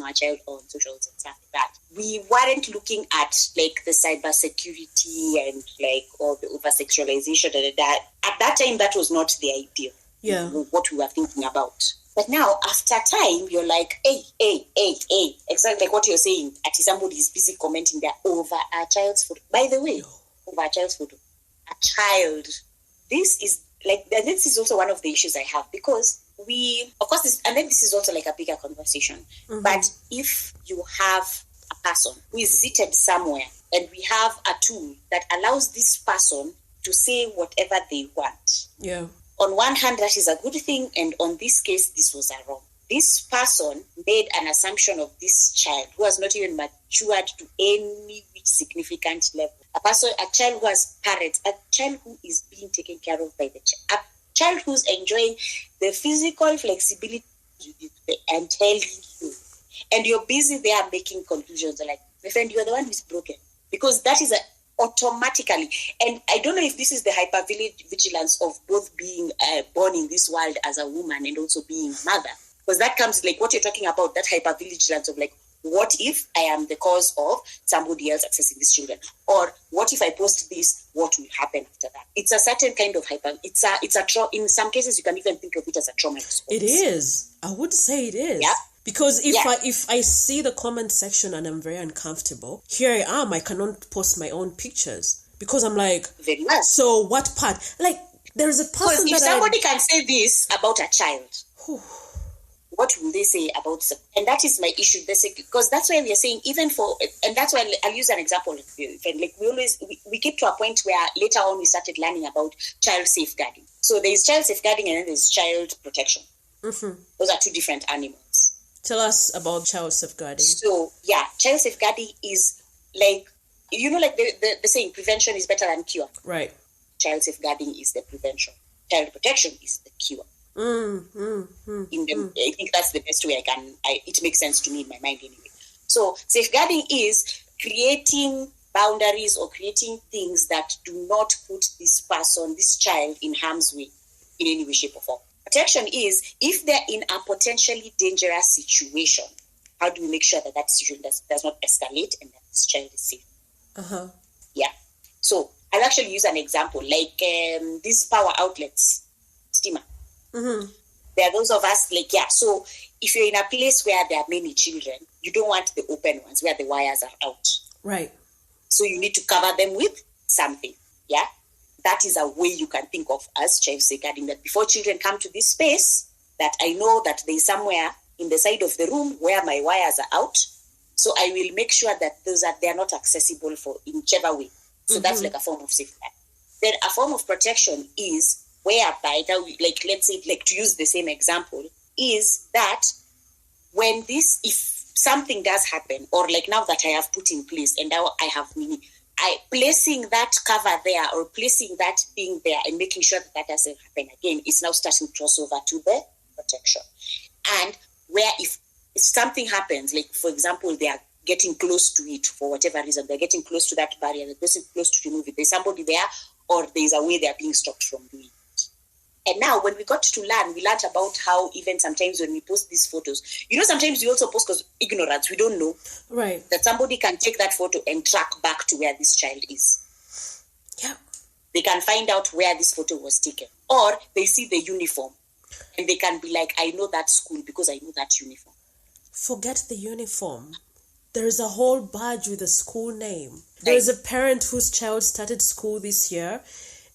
our child on socials and stuff like that, we weren't looking at like the cyber security and like all the over sexualization and that. At that time, that was not the idea. Yeah. What we were thinking about. But now, after time, you're like, hey, exactly like what you're saying. Actually, somebody is busy commenting there over our child's photo. By the way, over our child's photo. A child. This is like, and this is also one of the issues I have because this is also like a bigger conversation. But if you have a person who is seated somewhere and we have a tool that allows this person to say whatever they want. Yeah. On one hand, that is a good thing, and on this case, this was a wrong. This person made an assumption of this child who has not even matured to any significant level. A child who has parents, a child who is being taken care of by the child, a child who's enjoying the physical flexibility and telling you, and you're busy there making conclusions like, my friend, you're the one who's broken. Because that is automatically, and I don't know if this is the hypervigilance of both being born in this world as a woman and also being a mother, because that comes like what you're talking about, that hypervigilance of like, what if I am the cause of somebody else accessing these children, or what if I post this, what will happen after that? It's a certain kind of in some cases you can even think of it as a trauma response. It is. I would say it is. Yeah. Because if I see the comment section and I'm very uncomfortable, here I am, I cannot post my own pictures because I'm like, very well. So what part? Like, there's a person if somebody can say this about a child, what will they say about them? And that is my issue, basically, because that's why we are saying and that's why I'll use an example. Like we get to a point where later on we started learning about child safeguarding. So there's child safeguarding and then there's child protection. Those are two different animals. Tell us about child safeguarding. So, child safeguarding is like, like the saying, prevention is better than cure. Right. Child safeguarding is the prevention. Child protection is the cure. I think that's the best way it makes sense to me in my mind anyway. So, safeguarding is creating boundaries or creating things that do not put this child in harm's way in any way, shape or form. Protection is if they're in a potentially dangerous situation, how do we make sure that situation does not escalate and that this child is safe? Yeah. So I'll actually use an example like these power outlets, steamer. There are those of us so if you're in a place where there are many children, you don't want the open ones where the wires are out. Right. So you need to cover them with something. Yeah. That is a way you can think of as child safeguarding, that before children come to this space, that I know that there's somewhere in the side of the room where my wires are out. So I will make sure that they're not accessible for in whichever way. So that's like a form of safeguard. Then a form of protection is whereby, let's say, to use the same example, is that if something does happen, or like now that I have put in place and now I have placing that cover there or placing that thing there and making sure that doesn't happen again is now starting to cross over to the protection. And where if something happens, like for example, they are getting close to it for whatever reason, they're getting close to that barrier, they're getting close to remove it, there's somebody there or there's a way they're being stopped from doing it. And now when we got to learn, we learned about how even sometimes when we post these photos, sometimes we also post because ignorance, we don't know. Right. That somebody can take that photo and track back to where this child is. Yeah. They can find out where this photo was taken. Or they see the uniform and they can be like, I know that school because I know that uniform. Forget the uniform. there is a whole badge with a school name. There is a parent whose child started school this year,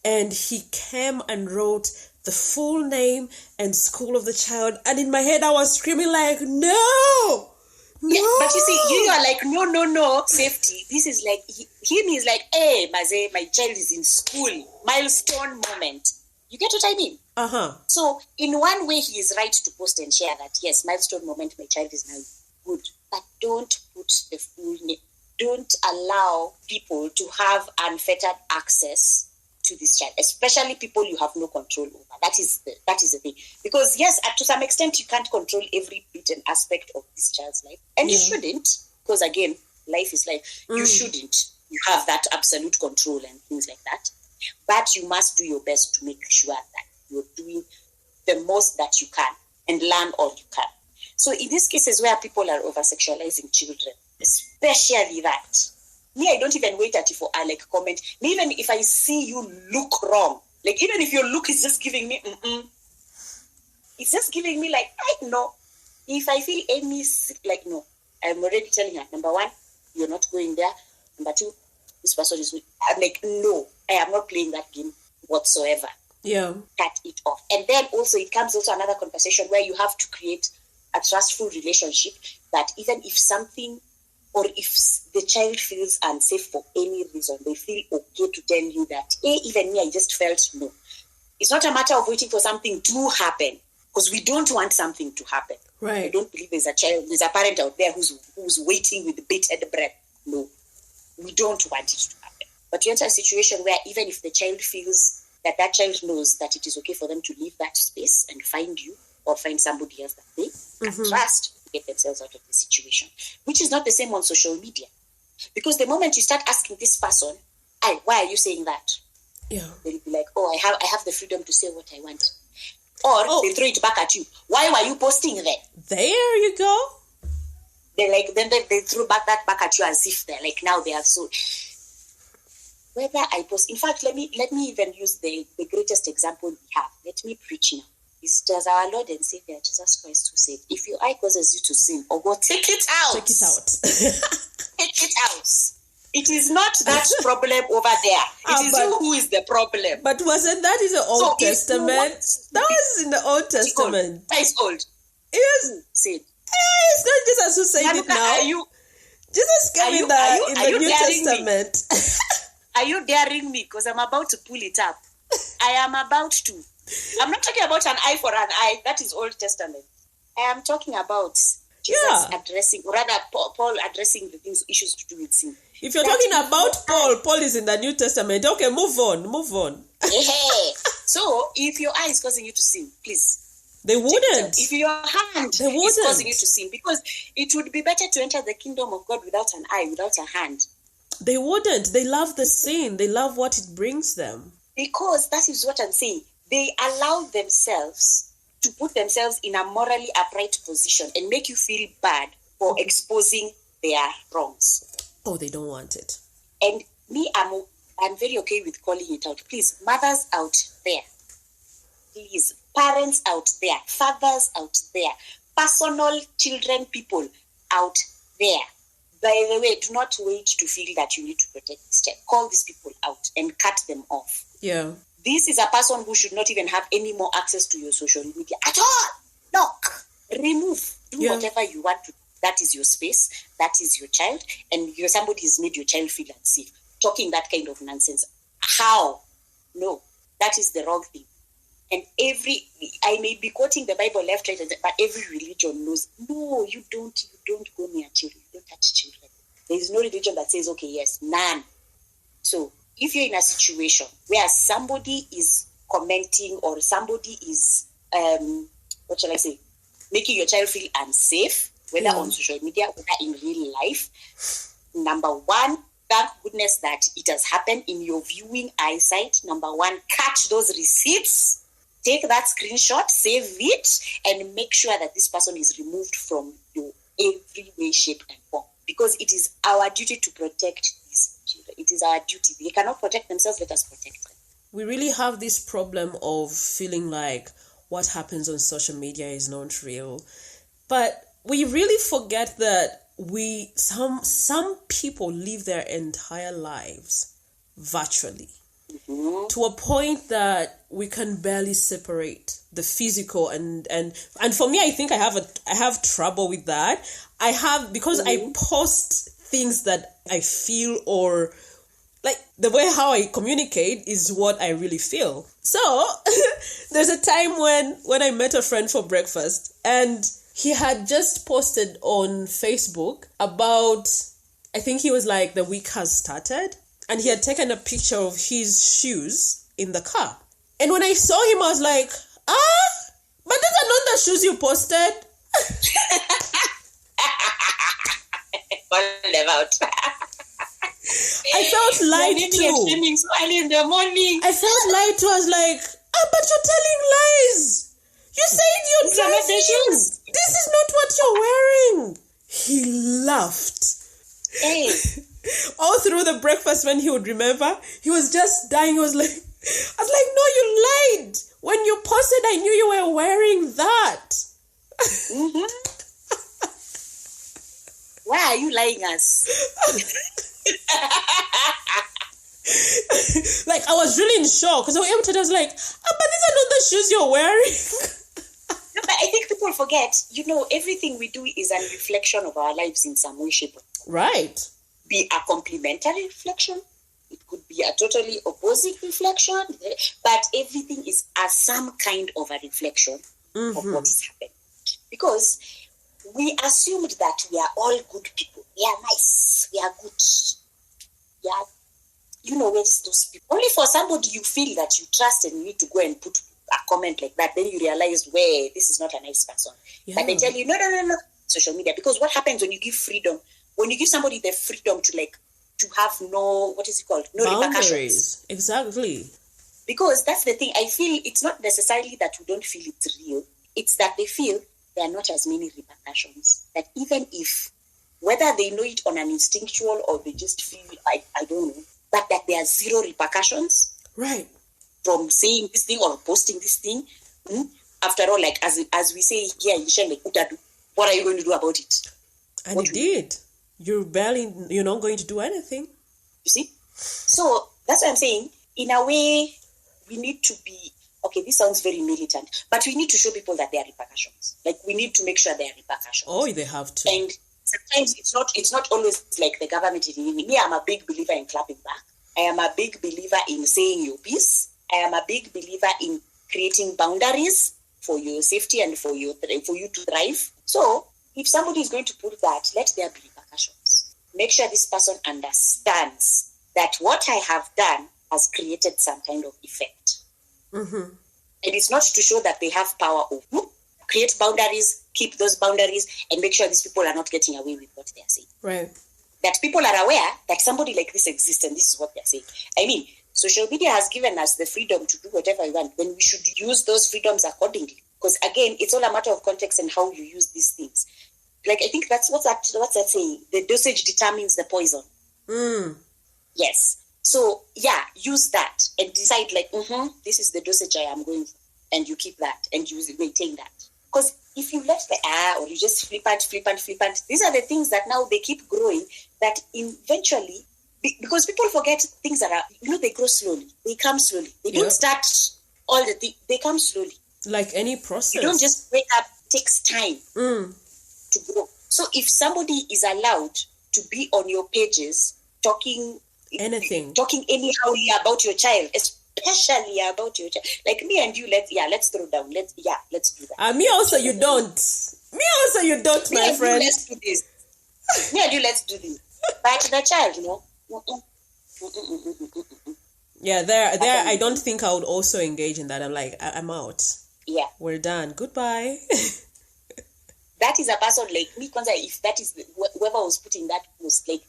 and he came and wrote the full name and school of the child. And in my head, I was screaming like, no! No! Yeah, but you see, you are like, no, safety. This is like, him is like, hey, Maze, my child is in school. Milestone moment. You get what I mean? Uh-huh. So, in one way, he is right to post and share that, yes, milestone moment, my child is now good. But don't put the full name. Don't allow people to have unfettered access to this child, especially people you have no control over. That is the thing. Because yes, to some extent, you can't control every bit and aspect of this child's life. And you shouldn't, because again, life is life. You shouldn't. You have that absolute control and things like that. But you must do your best to make sure that you're doing the most that you can and learn all you can. So in these cases where people are over-sexualizing children, especially that, me, I don't even wait at you for a comment. Me, even if I see you look wrong, like even if your look is just giving me, it's just giving me like, I know. If I feel any, like, no, I'm already telling her, number one, you're not going there. Number two, this person is, I'm like, no, I am not playing that game whatsoever. Yeah. Cut it off. And then also it comes also another conversation where you have to create a trustful relationship that even if something or if the child feels unsafe for any reason, they feel okay to tell you that, hey, even me, I just felt no. It's not a matter of waiting for something to happen, because we don't want something to happen. Right. I don't believe there's a parent out there who's waiting with bated breath. No, we don't want it to happen. But you enter a situation where even if the child feels that child knows that it is okay for them to leave that space and find you or find somebody else that they can trust, get themselves out of the situation, which is not the same on social media. Because the moment you start asking this person, why are you saying that? Yeah. They'll be like, I have the freedom to say what I want. Or they throw it back at you. Why were you posting then? There you go. They throw back at you as if they're like, now they are so. Whether I post, in fact, let me even use the greatest example we have. Let me preach now. It's our Lord and Savior Jesus Christ who said, if your eye causes you to sin, or go take it out. Take it out. Take it out. It is not that problem over there. It is you who is the problem. But wasn't that in the Old Testament? That was in the Old Testament. That is old. Yes. Said. It's not Jesus who said it now. Jesus came in the New Testament. Are you daring me? Because I'm about to pull it up. I am about to. I'm not talking about an eye for an eye. That is Old Testament. I am talking about Jesus addressing, or rather Paul addressing the issues to do with sin. If you're talking about Paul is in the New Testament. Okay, move on. So, if your eye is causing you to sin, please. They wouldn't. If your hand is causing you to sin, because it would be better to enter the kingdom of God without an eye, without a hand. They wouldn't. They love the sin. They love what it brings them. Because that is what I'm saying. They allow themselves to put themselves in a morally upright position and make you feel bad for exposing their wrongs. Oh, they don't want it. And me, I'm very okay with calling it out. Please, mothers out there. Please, parents out there. Fathers out there. Personal children people out there. By the way, do not wait to feel that you need to protect this child. Call these people out and cut them off. Yeah. This is a person who should not even have any more access to your social media at all. Knock. Remove. Do whatever you want to. That is your space. That is your child. And somebody has made your child feel unsafe. Talking that kind of nonsense. How? No. That is the wrong thing. And I may be quoting the Bible left, right, but every religion knows, no, you don't go near children. You don't touch children. There is no religion that says, okay, yes, none. So if you're in a situation where somebody is commenting or somebody is, making your child feel unsafe, whether on social media, whether in real life, number one, thank goodness that it has happened in your viewing eyesight. Number one, catch those receipts. Take that screenshot, save it, and make sure that this person is removed from your every way, shape, and form. Because it is our duty to protect these children. It is our duty. They cannot protect themselves, let us protect them. We really have this problem of feeling like what happens on social media is not real. But we really forget that some people live their entire lives virtually to a point that we can barely separate the physical and for me, I think I have trouble with that. I have, because I post things that I feel, or like the way how I communicate is what I really feel. So there's a time when I met a friend for breakfast, and he had just posted on Facebook about, I think he was like, the week has started, and he had taken a picture of his shoes in the car. And when I saw him, I was like, but these are not the shoes you posted. I felt lied to. So early in the morning. I felt lied to. I was like, but you're telling lies. You said you're driving. Shoes. This is not what you're wearing. He laughed. Hey. All through the breakfast, when he would remember, he was just dying. I was like, no, you lied. When you posted, I knew you were wearing that. Why are you lying us? Like, I was really in shock, because I was like, but these are not the shoes you're wearing. No, but I think people forget, everything we do is a reflection of our lives in some way, shape, or form. Right. Be a complementary reflection. It could be a totally opposite reflection, but everything is some kind of a reflection of what is happening. Because we assumed that we are all good people. We are nice. We are good. Yeah. We're just those people. Only for somebody you feel that you trust and you need to go and put a comment like that, then you realize, this is not a nice person. Yeah. But they tell you, no, social media. Because what happens when you give freedom, when you give somebody the freedom to have no boundaries. Repercussions. Exactly. Because that's the thing. I feel it's not necessarily that we don't feel it's real. It's that they feel there are not as many repercussions. That even if, whether they know it on an instinctual or they just feel, I don't know, but that there are zero repercussions. Right. From saying this thing or posting this thing. After all, like as we say here in Shen, what are you going to do about it? And what you did. You're not going to do anything. You see? So that's what I'm saying. In a way, we need to be, this sounds very militant, but we need to show people that there are repercussions. Like, we need to make sure there are repercussions. Oh, they have to. And sometimes it's not always like the government is in. Me, I'm a big believer in clapping back. I am a big believer in saying your piece. I am a big believer in creating boundaries for your safety and for you to thrive. So, if somebody is going to put that, let there be repercussions. Make sure this person understands that what I have done has created some kind of effect. Mm-hmm. And it's not to show that they have power over you. Create boundaries, keep those boundaries, and make sure these people are not getting away with what they are saying. Right. That people are aware that somebody like this exists and this is what they're saying. I mean, social media has given us the freedom to do whatever we want, when we should use those freedoms accordingly. Because again, it's all a matter of context and how you use these things. Like, I think that's what's that saying? The dosage determines the poison. Yes. So, use that and decide this is the dosage I am going for. And you keep that and you maintain that. Because if you let or you just flippant, these are the things that now they keep growing, that eventually, because people forget things that are, they grow slowly. They come slowly. They don't start all the things. They come slowly. Like any process. You don't just wake up. It takes time to grow. So if somebody is allowed to be on your pages talking anyhow about your child, especially about your child, like me and you, let's throw down. Let's do that. Me also, you don't, my friend. Let's do this. Me and you, let's do this. But the child, Yeah, there. I don't think I would also engage in that. I'm like, I'm out. Yeah, we're done. Goodbye. That is a person like me. If that is whoever was putting that post, like,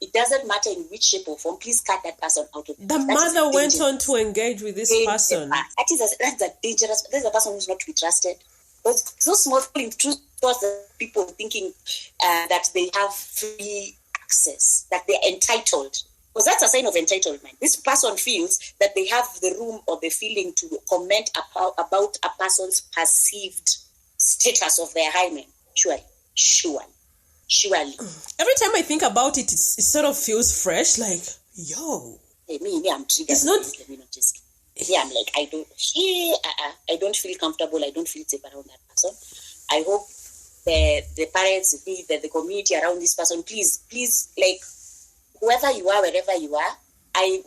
it doesn't matter in which shape or form. Please cut that person out of it. The mother went on to engage with this person. That's a dangerous. That's a person who's not to be trusted. But so small intrusive thoughts that people thinking that they have free access, that they're entitled. Because that's a sign of entitlement. This person feels that they have the room or the feeling to comment about a person's perceived status of their hymen. Surely. Surely. Every time I think about it, it sort of feels fresh. Like, yo. Hey, me, I'm triggered. It's not... Let me not just... Yeah, I'm like, I don't feel comfortable. I don't feel safe around that person. I hope the parents, the community around this person, please, like, whoever you are, wherever you are, I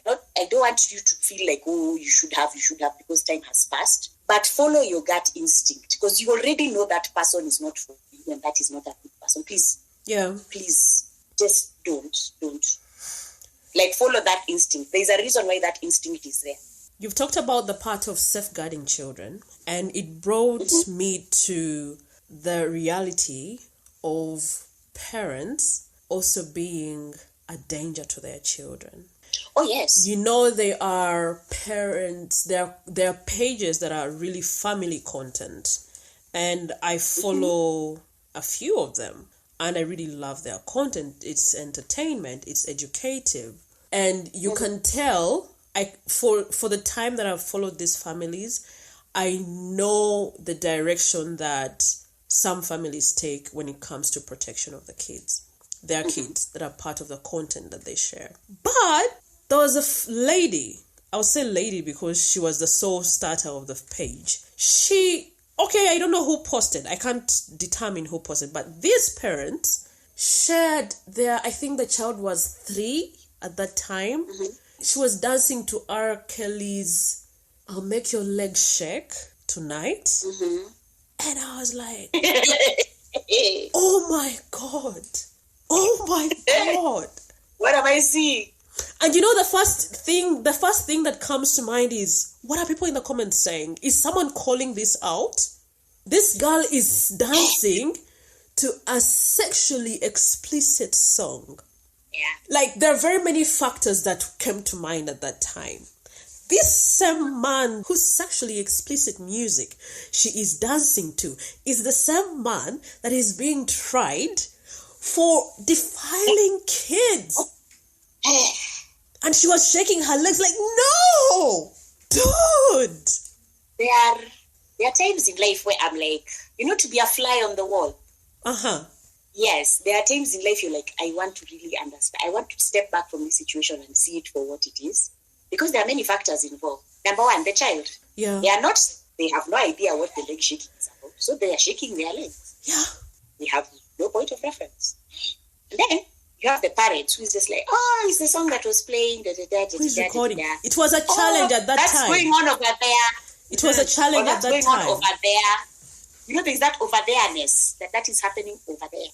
don't want you to feel like, oh, you should have, because time has passed. But follow your gut instinct, because you already know that person is not for you and that is not a good person. Please. Yeah. Please, just don't. Like, follow that instinct. There's a reason why that instinct is there. You've talked about the part of safeguarding children, and it brought me to the reality of parents also being a danger to their children. Oh, yes. You know, there are parents, there are pages that are really family content, and I follow a few of them, and I really love their content. It's entertainment, it's educative, and you can tell, for the time that I've followed these families, I know the direction that some families take when it comes to protection of the kids. Their kids that are part of the content that they share. But there was a lady, I'll say lady because she was the sole starter of the page. I don't know who posted. I can't determine who posted, but these parents shared I think the child was 3 at that time. She was dancing to R. Kelly's I'll Make Your Legs Shake Tonight. And I was like, oh my God. Oh my God. What am I seeing? And you know, the first thing that comes to mind is, what are people in the comments saying? Is someone calling this out? This girl is dancing to a sexually explicit song. Yeah. Like, there are very many factors that came to mind at that time. This same man whose sexually explicit music she is dancing to is the same man that is being tried for defiling kids. And she was shaking her legs like, no, dude. There are times in life where I'm like, to be a fly on the wall. Yes, there are times in life you're like, I want to really understand. I want to step back from this situation and see it for what it is. Because there are many factors involved. Number one, the child. Yeah. They have no idea what the leg shaking is about. So they are shaking their legs. Yeah. They have no point of reference. And then you have the parents who is just like, oh, it's the song that was playing. Who's recording? It was a challenge at that that's time. That's going on over there. It was a challenge at that time. That's going on over there. There's that over there-ness, that is happening over there.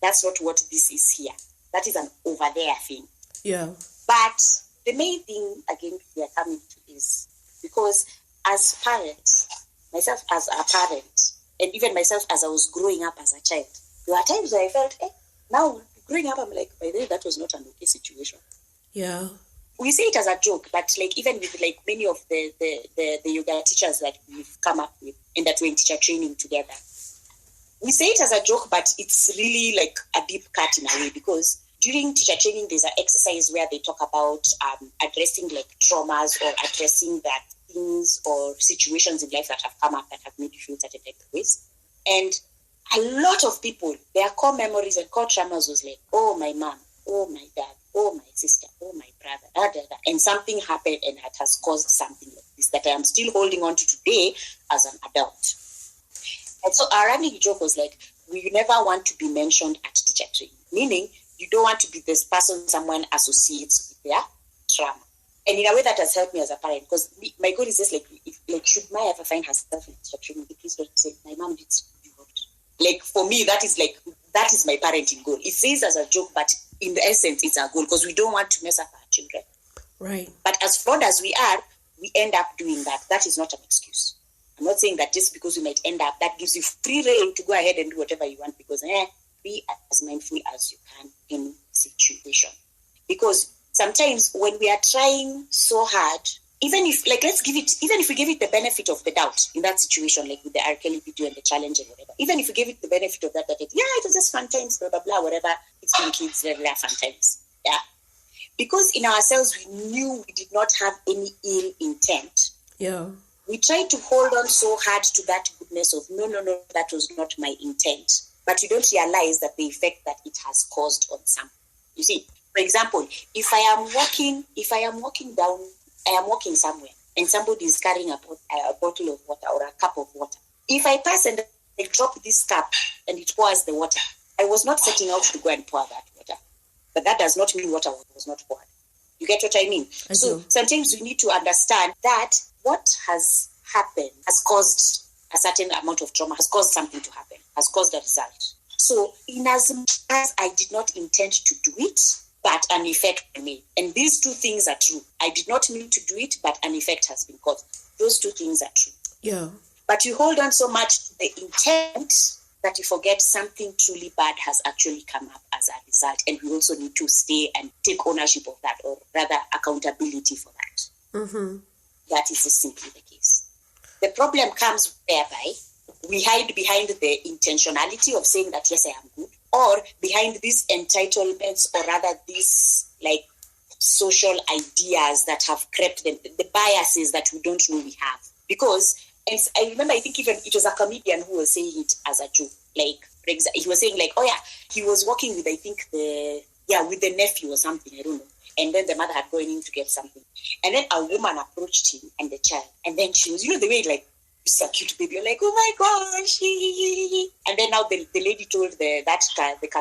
That's not what this is here. That is an over there thing. Yeah. But the main thing, again, we are coming to is because as parents, myself as a parent, and even myself as I was growing up as a child, there were times where I felt, now growing up, I'm like, by the way, that was not an okay situation. Yeah. We say it as a joke, but like even with like many of the yoga teachers that we've come up with and that we're in teacher training together, we say it as a joke, but it's really like a deep cut in a way, because during teacher training, there's an exercise where they talk about addressing like traumas or addressing that things or situations in life that have come up that have made you feel certain type of ways. And a lot of people, their core memories and core traumas was like, oh, my mom, oh, my dad, oh, my sister, oh, my brother, and something happened and that has caused something like this that I am still holding on to today as an adult. And so our running joke was like, we never want to be mentioned at teacher training, meaning you don't want to be this person someone associates with their trauma. And in a way that has helped me as a parent, because my goal is just like, should Maya ever find herself in teacher training, please don't say, my mom did involved. Like, for me, that is my parenting goal. It says as a joke, but in the essence, it's our goal, because we don't want to mess up our children. Right. But as flawed as we are, we end up doing that. That is not an excuse. I'm not saying that just because we might end up, that gives you free rein to go ahead and do whatever you want, because be as mindful as you can in situation. Because sometimes when we are trying so hard, even if we give it the benefit of the doubt in that situation, like with the R. Kelly video and the challenge and whatever, even if we give it the benefit of that it was just fun times, blah, blah, blah, whatever, it's been kids, blah, blah, fun times. Yeah. Because in ourselves, we knew we did not have any ill intent. Yeah. We tried to hold on so hard to that goodness of, no, that was not my intent. but you don't realize that the effect that it has caused on some. You see, for example, if I am walking somewhere and somebody is carrying a bottle of water or a cup of water, if I pass and I drop this cup and it pours the water, I was not setting out to go and pour that water, but that does not mean water was not poured. You get what I mean? So sometimes we need to understand that what has happened has caused a certain amount of trauma, has caused something to happen, has caused a result. So in as much as I did not intend to do it, but an effect made. And these two things are true. I did not mean to do it, but an effect has been caused. Those two things are true. Yeah. But you hold on so much to the intent that you forget something truly bad has actually come up as a result. And we also need to stay and take ownership of that, or rather accountability for that. Mm-hmm. That is simply the case. The problem comes whereby we hide behind the intentionality of saying that, yes, I am good, or behind these entitlements, or rather these like social ideas that have crept in, the biases that we don't know we have. Because, and I remember, I think even it was a comedian who was saying it as a joke. Like, for example, he was saying like, oh yeah, he was working with, I think with the nephew or something, I don't know. And then the mother had gone in to get something. And then a woman approached him and the child. And then she was, the way like, you see a cute baby, you're like, oh my gosh. And then now the lady told the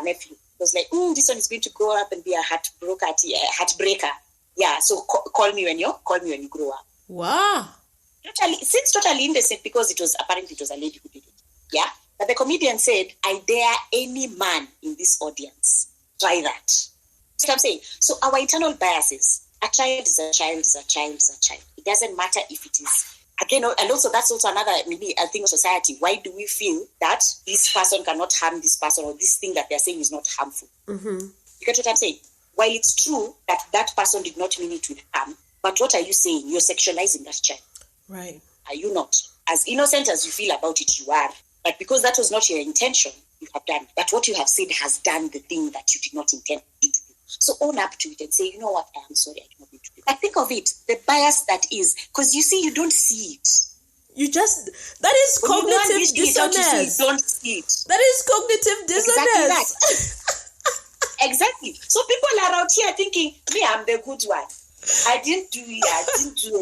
nephew, was like, this one is going to grow up and be a heartbreaker. Yeah, so call me when you grow up. Wow. Totally innocent, because it was a lady who did it. Yeah. But the comedian said, I dare any man in this audience try that. That's what I'm saying. So our internal biases, a child is a child is a child is a child. It doesn't matter if it is, again, and also that's also another, maybe a thing of society. Why do we feel that this person cannot harm this person, or this thing that they're saying is not harmful? Mm-hmm. You get what I'm saying? While it's true that that person did not mean it with harm, but what are you saying? You're sexualizing that child. Right. Are you not? As innocent as you feel about it, you are. But because that was not your intention, you have done. But what you have said has done the thing that you did not intend to do. So own up to it and say, you know what, I am sorry, I did not mean to do it. But think of it, the bias that is, because you see, you don't see it. That is cognitive dissonance. You don't see it. That is cognitive dissonance. Exactly. Exactly. So people are out here thinking, me, I'm the good one. I didn't do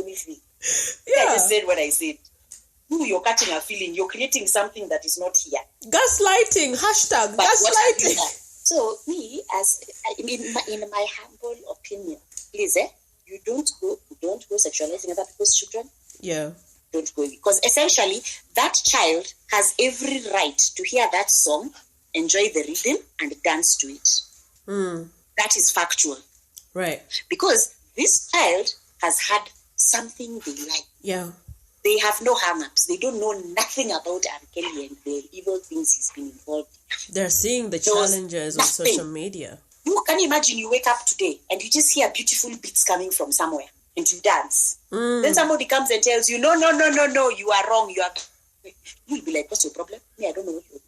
anything. Yeah. I just said what I said. You're catching a feeling. You're creating something that is not here. Gaslighting. #gaslighting. So me, as in my humble opinion, please, you don't go sexualizing other people's children. Yeah. Don't go, because essentially that child has every right to hear that song, enjoy the rhythm, and dance to it. That is factual. Right. Because this child has had something they like. Yeah. They have no hang-ups. They don't know nothing about R. Kelly and the evil things he's been involved in. They're seeing the challenges on social media. Can you imagine you wake up today and you just hear beautiful beats coming from somewhere and you dance? Then somebody comes and tells you, no, you are wrong. You'll be like, what's your problem? Me, I don't know what you're doing.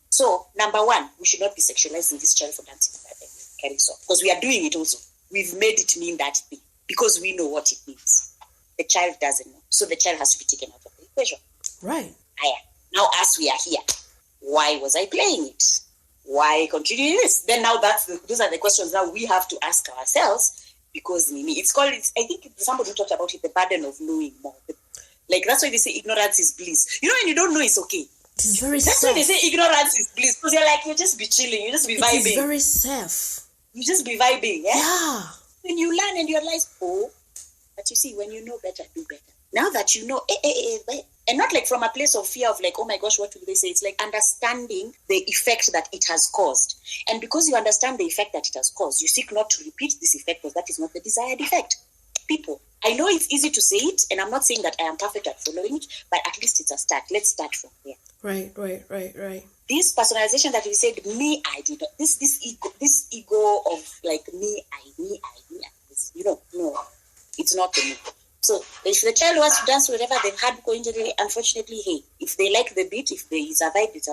So, number one, we should not be sexualizing this child for dancing and carrying on. Because we are doing it also. We've made it mean that thing because we know what it means. The child doesn't know. So the child has to be taken out of the equation. Right. Now, as we are here, why was I playing it? Why continue this? Then now those are the questions now we have to ask ourselves, because I think somebody talked about it, the burden of knowing more. Like, that's why they say ignorance is bliss. When you don't know, it's okay. It's very That's safe. why they say ignorance is bliss. Because you're like, you just be chilling, you just be vibing. It's very safe. You just be vibing, Yeah. When you learn and you realize, but you see, when you know better, do better. Now that you know, and not like from a place of fear of like, oh my gosh, what will they say? It's like understanding the effect that it has caused. And because you understand the effect that it has caused, you seek not to repeat this effect, because that is not the desired effect. People, I know it's easy to say it, and I'm not saying that I am perfect at following it, but at least it's a start. Let's start from there. Right. This personalization that you said, me, I did not. This ego of like me, I. No, it's not the me. So if the child wants to dance wherever they've had coincidentally, unfortunately, hey, if they like the beat, if there is a vibe, it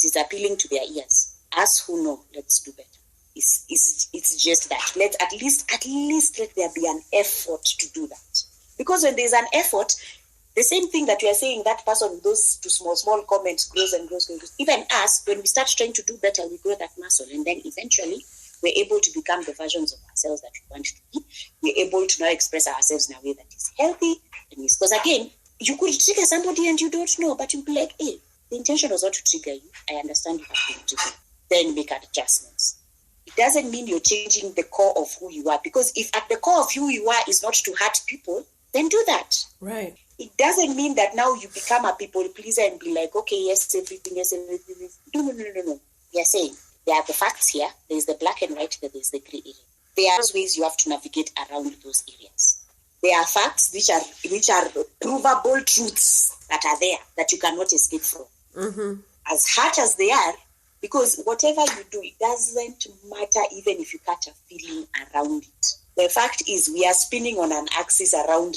is appealing to their ears. Us who know, let's do better. It's just that. Let's at least let there be an effort to do that. Because when there's an effort, The same thing that we are saying, that person with those two small comments grows and grows and grows. Even us, when we start trying to do better, we grow that muscle. And then eventually, we're able to become the versions of ourselves that we want to be. We're able to now express ourselves in a way that is healthy. Because again, you could trigger somebody and you don't know, but you'll be like, hey, the intention was not to trigger you. I understand you have been triggered. Then make adjustments. It doesn't mean you're changing the core of who you are. Because if at the core of who you are is not to hurt people, then do that. Right. It doesn't mean that now you become a people pleaser and be like, okay, yes, everything. No. We are saying there are the facts here. There's the black and white, there's the gray area. There are those ways you have to navigate around those areas. There are facts which are provable truths that are there that you cannot escape from. Mm-hmm. As hard as they are, because whatever you do, it doesn't matter even if you catch a feeling around it. The fact is we are spinning on an axis around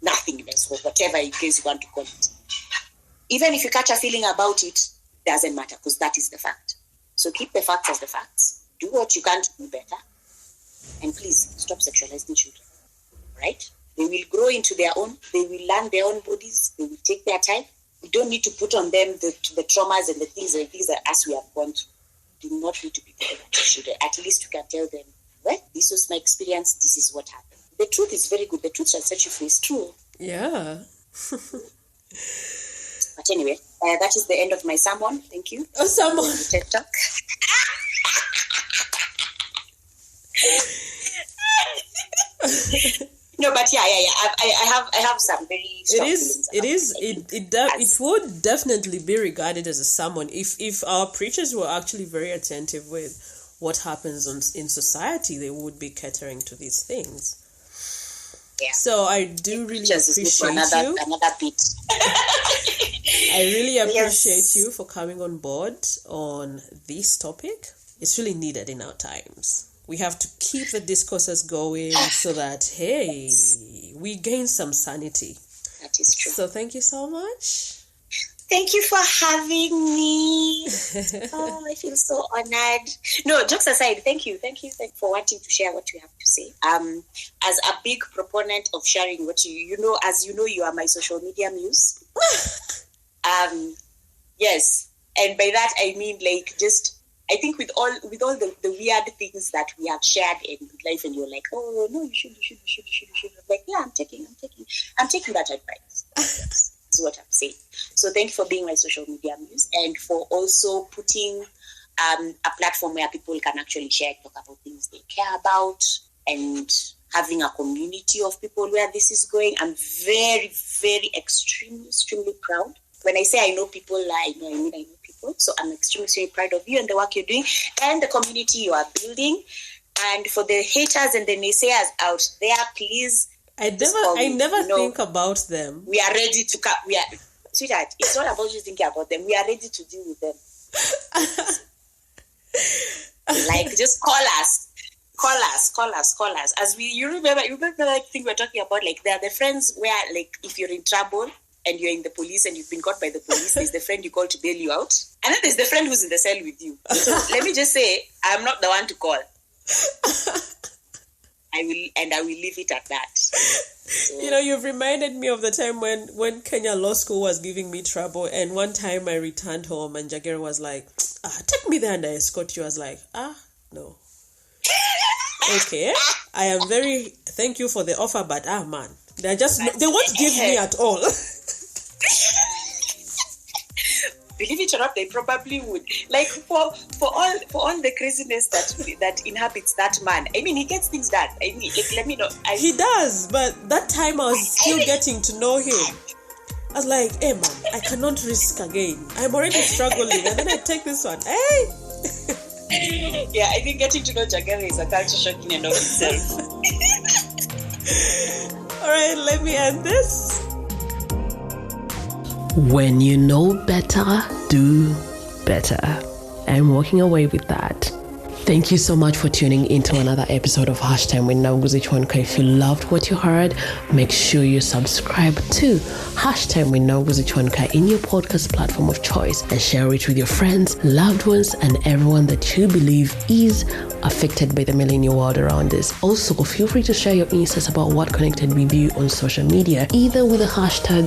nothingness or whatever in case you want to call it. Even if you catch a feeling about it, doesn't matter because that is the fact. So keep the facts as the facts. Do what you can to do better. And please stop sexualizing children. Right? They will grow into their own. They will learn their own bodies. They will take their time. We don't need to put on them the traumas and the things that as we have gone through. Do not need to be better than children. At least you can tell them, well, this was my experience. This is what happened. The truth is very good. The truth shall set you free. It's true. Yeah. But anyway, that is the end of my sermon. Thank you. Oh, sermon. TED Talk. No, but yeah. I have some very strong feelings. It would definitely be regarded as a sermon if our preachers were actually very attentive with what happens in society. They would be catering to these things. Yeah. So I do really appreciate you. Another bit. I really appreciate you for coming on board on this topic. It's really needed in our times. We have to keep the discourses going so that, hey, we gain some sanity. That is true. So thank you so much. Thank you for having me. Oh, I feel so honored. No, jokes aside, thank you for wanting to share what you have to say. As a big proponent of sharing what you know, you are my social media muse. Yes, and by that I mean I think with all the weird things that we have shared in life, and you're like, oh no, you should. I'm like, yeah, I'm taking that advice. That's what I'm saying. So thank you for being my social media muse and for also putting a platform where people can actually share, talk about things they care about, and having a community of people where this is going. I'm very, very, extremely proud. When I say I know people, I know people. So I'm extremely proud of you and the work you're doing and the community you are building. And for the haters and the naysayers out there, please. I never think about them. We are ready to come. Sweetheart, it's not about you thinking about them. We are ready to deal with them. Just call us. As you remember that thing we're talking about, they're the friends where, if you're in trouble and you're in the police and you've been caught by the police, there's the friend you call to bail you out. And then there's the friend who's in the cell with you. So let me just say, I'm not the one to call. I will leave it at that. So. You've reminded me of the time when Kenya Law School was giving me trouble, and one time I returned home and Jagger was like, take me there and I escort you. I was like, no. Okay, I am thank you for the offer, but man, they won't give me at all. Believe it or not, they probably would. For all the craziness that inhabits that man. I mean, he gets things done. I mean, let me know. He does, but that time I was still getting to know him. I was like, hey man, I cannot risk again. I'm already struggling, and then I take this one. Hey. Yeah, I think getting to know Jagger is a culture shock in and of itself. All right, let me end this. When you know better, do better. I'm walking away with that. Thank you so much for tuning into another episode of Hashtag with Nabuguzi Chwanka. If you loved what you heard, make sure you subscribe to Hashtag with Nabuguzi Chwanka in your podcast platform of choice and share it with your friends, loved ones, and everyone that you believe is affected by the millennial world around us. Also, feel free to share your insights about what connected with you on social media, either with the hashtag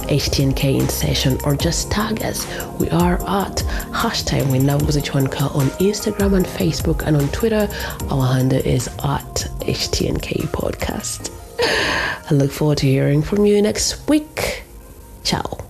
HTNK in session or just tag us. We are at Hashtag with Nabuguzi Chwanka on Instagram and Facebook, and on Twitter our handle is at HTNK Podcast. I look forward to hearing from you next week. Ciao.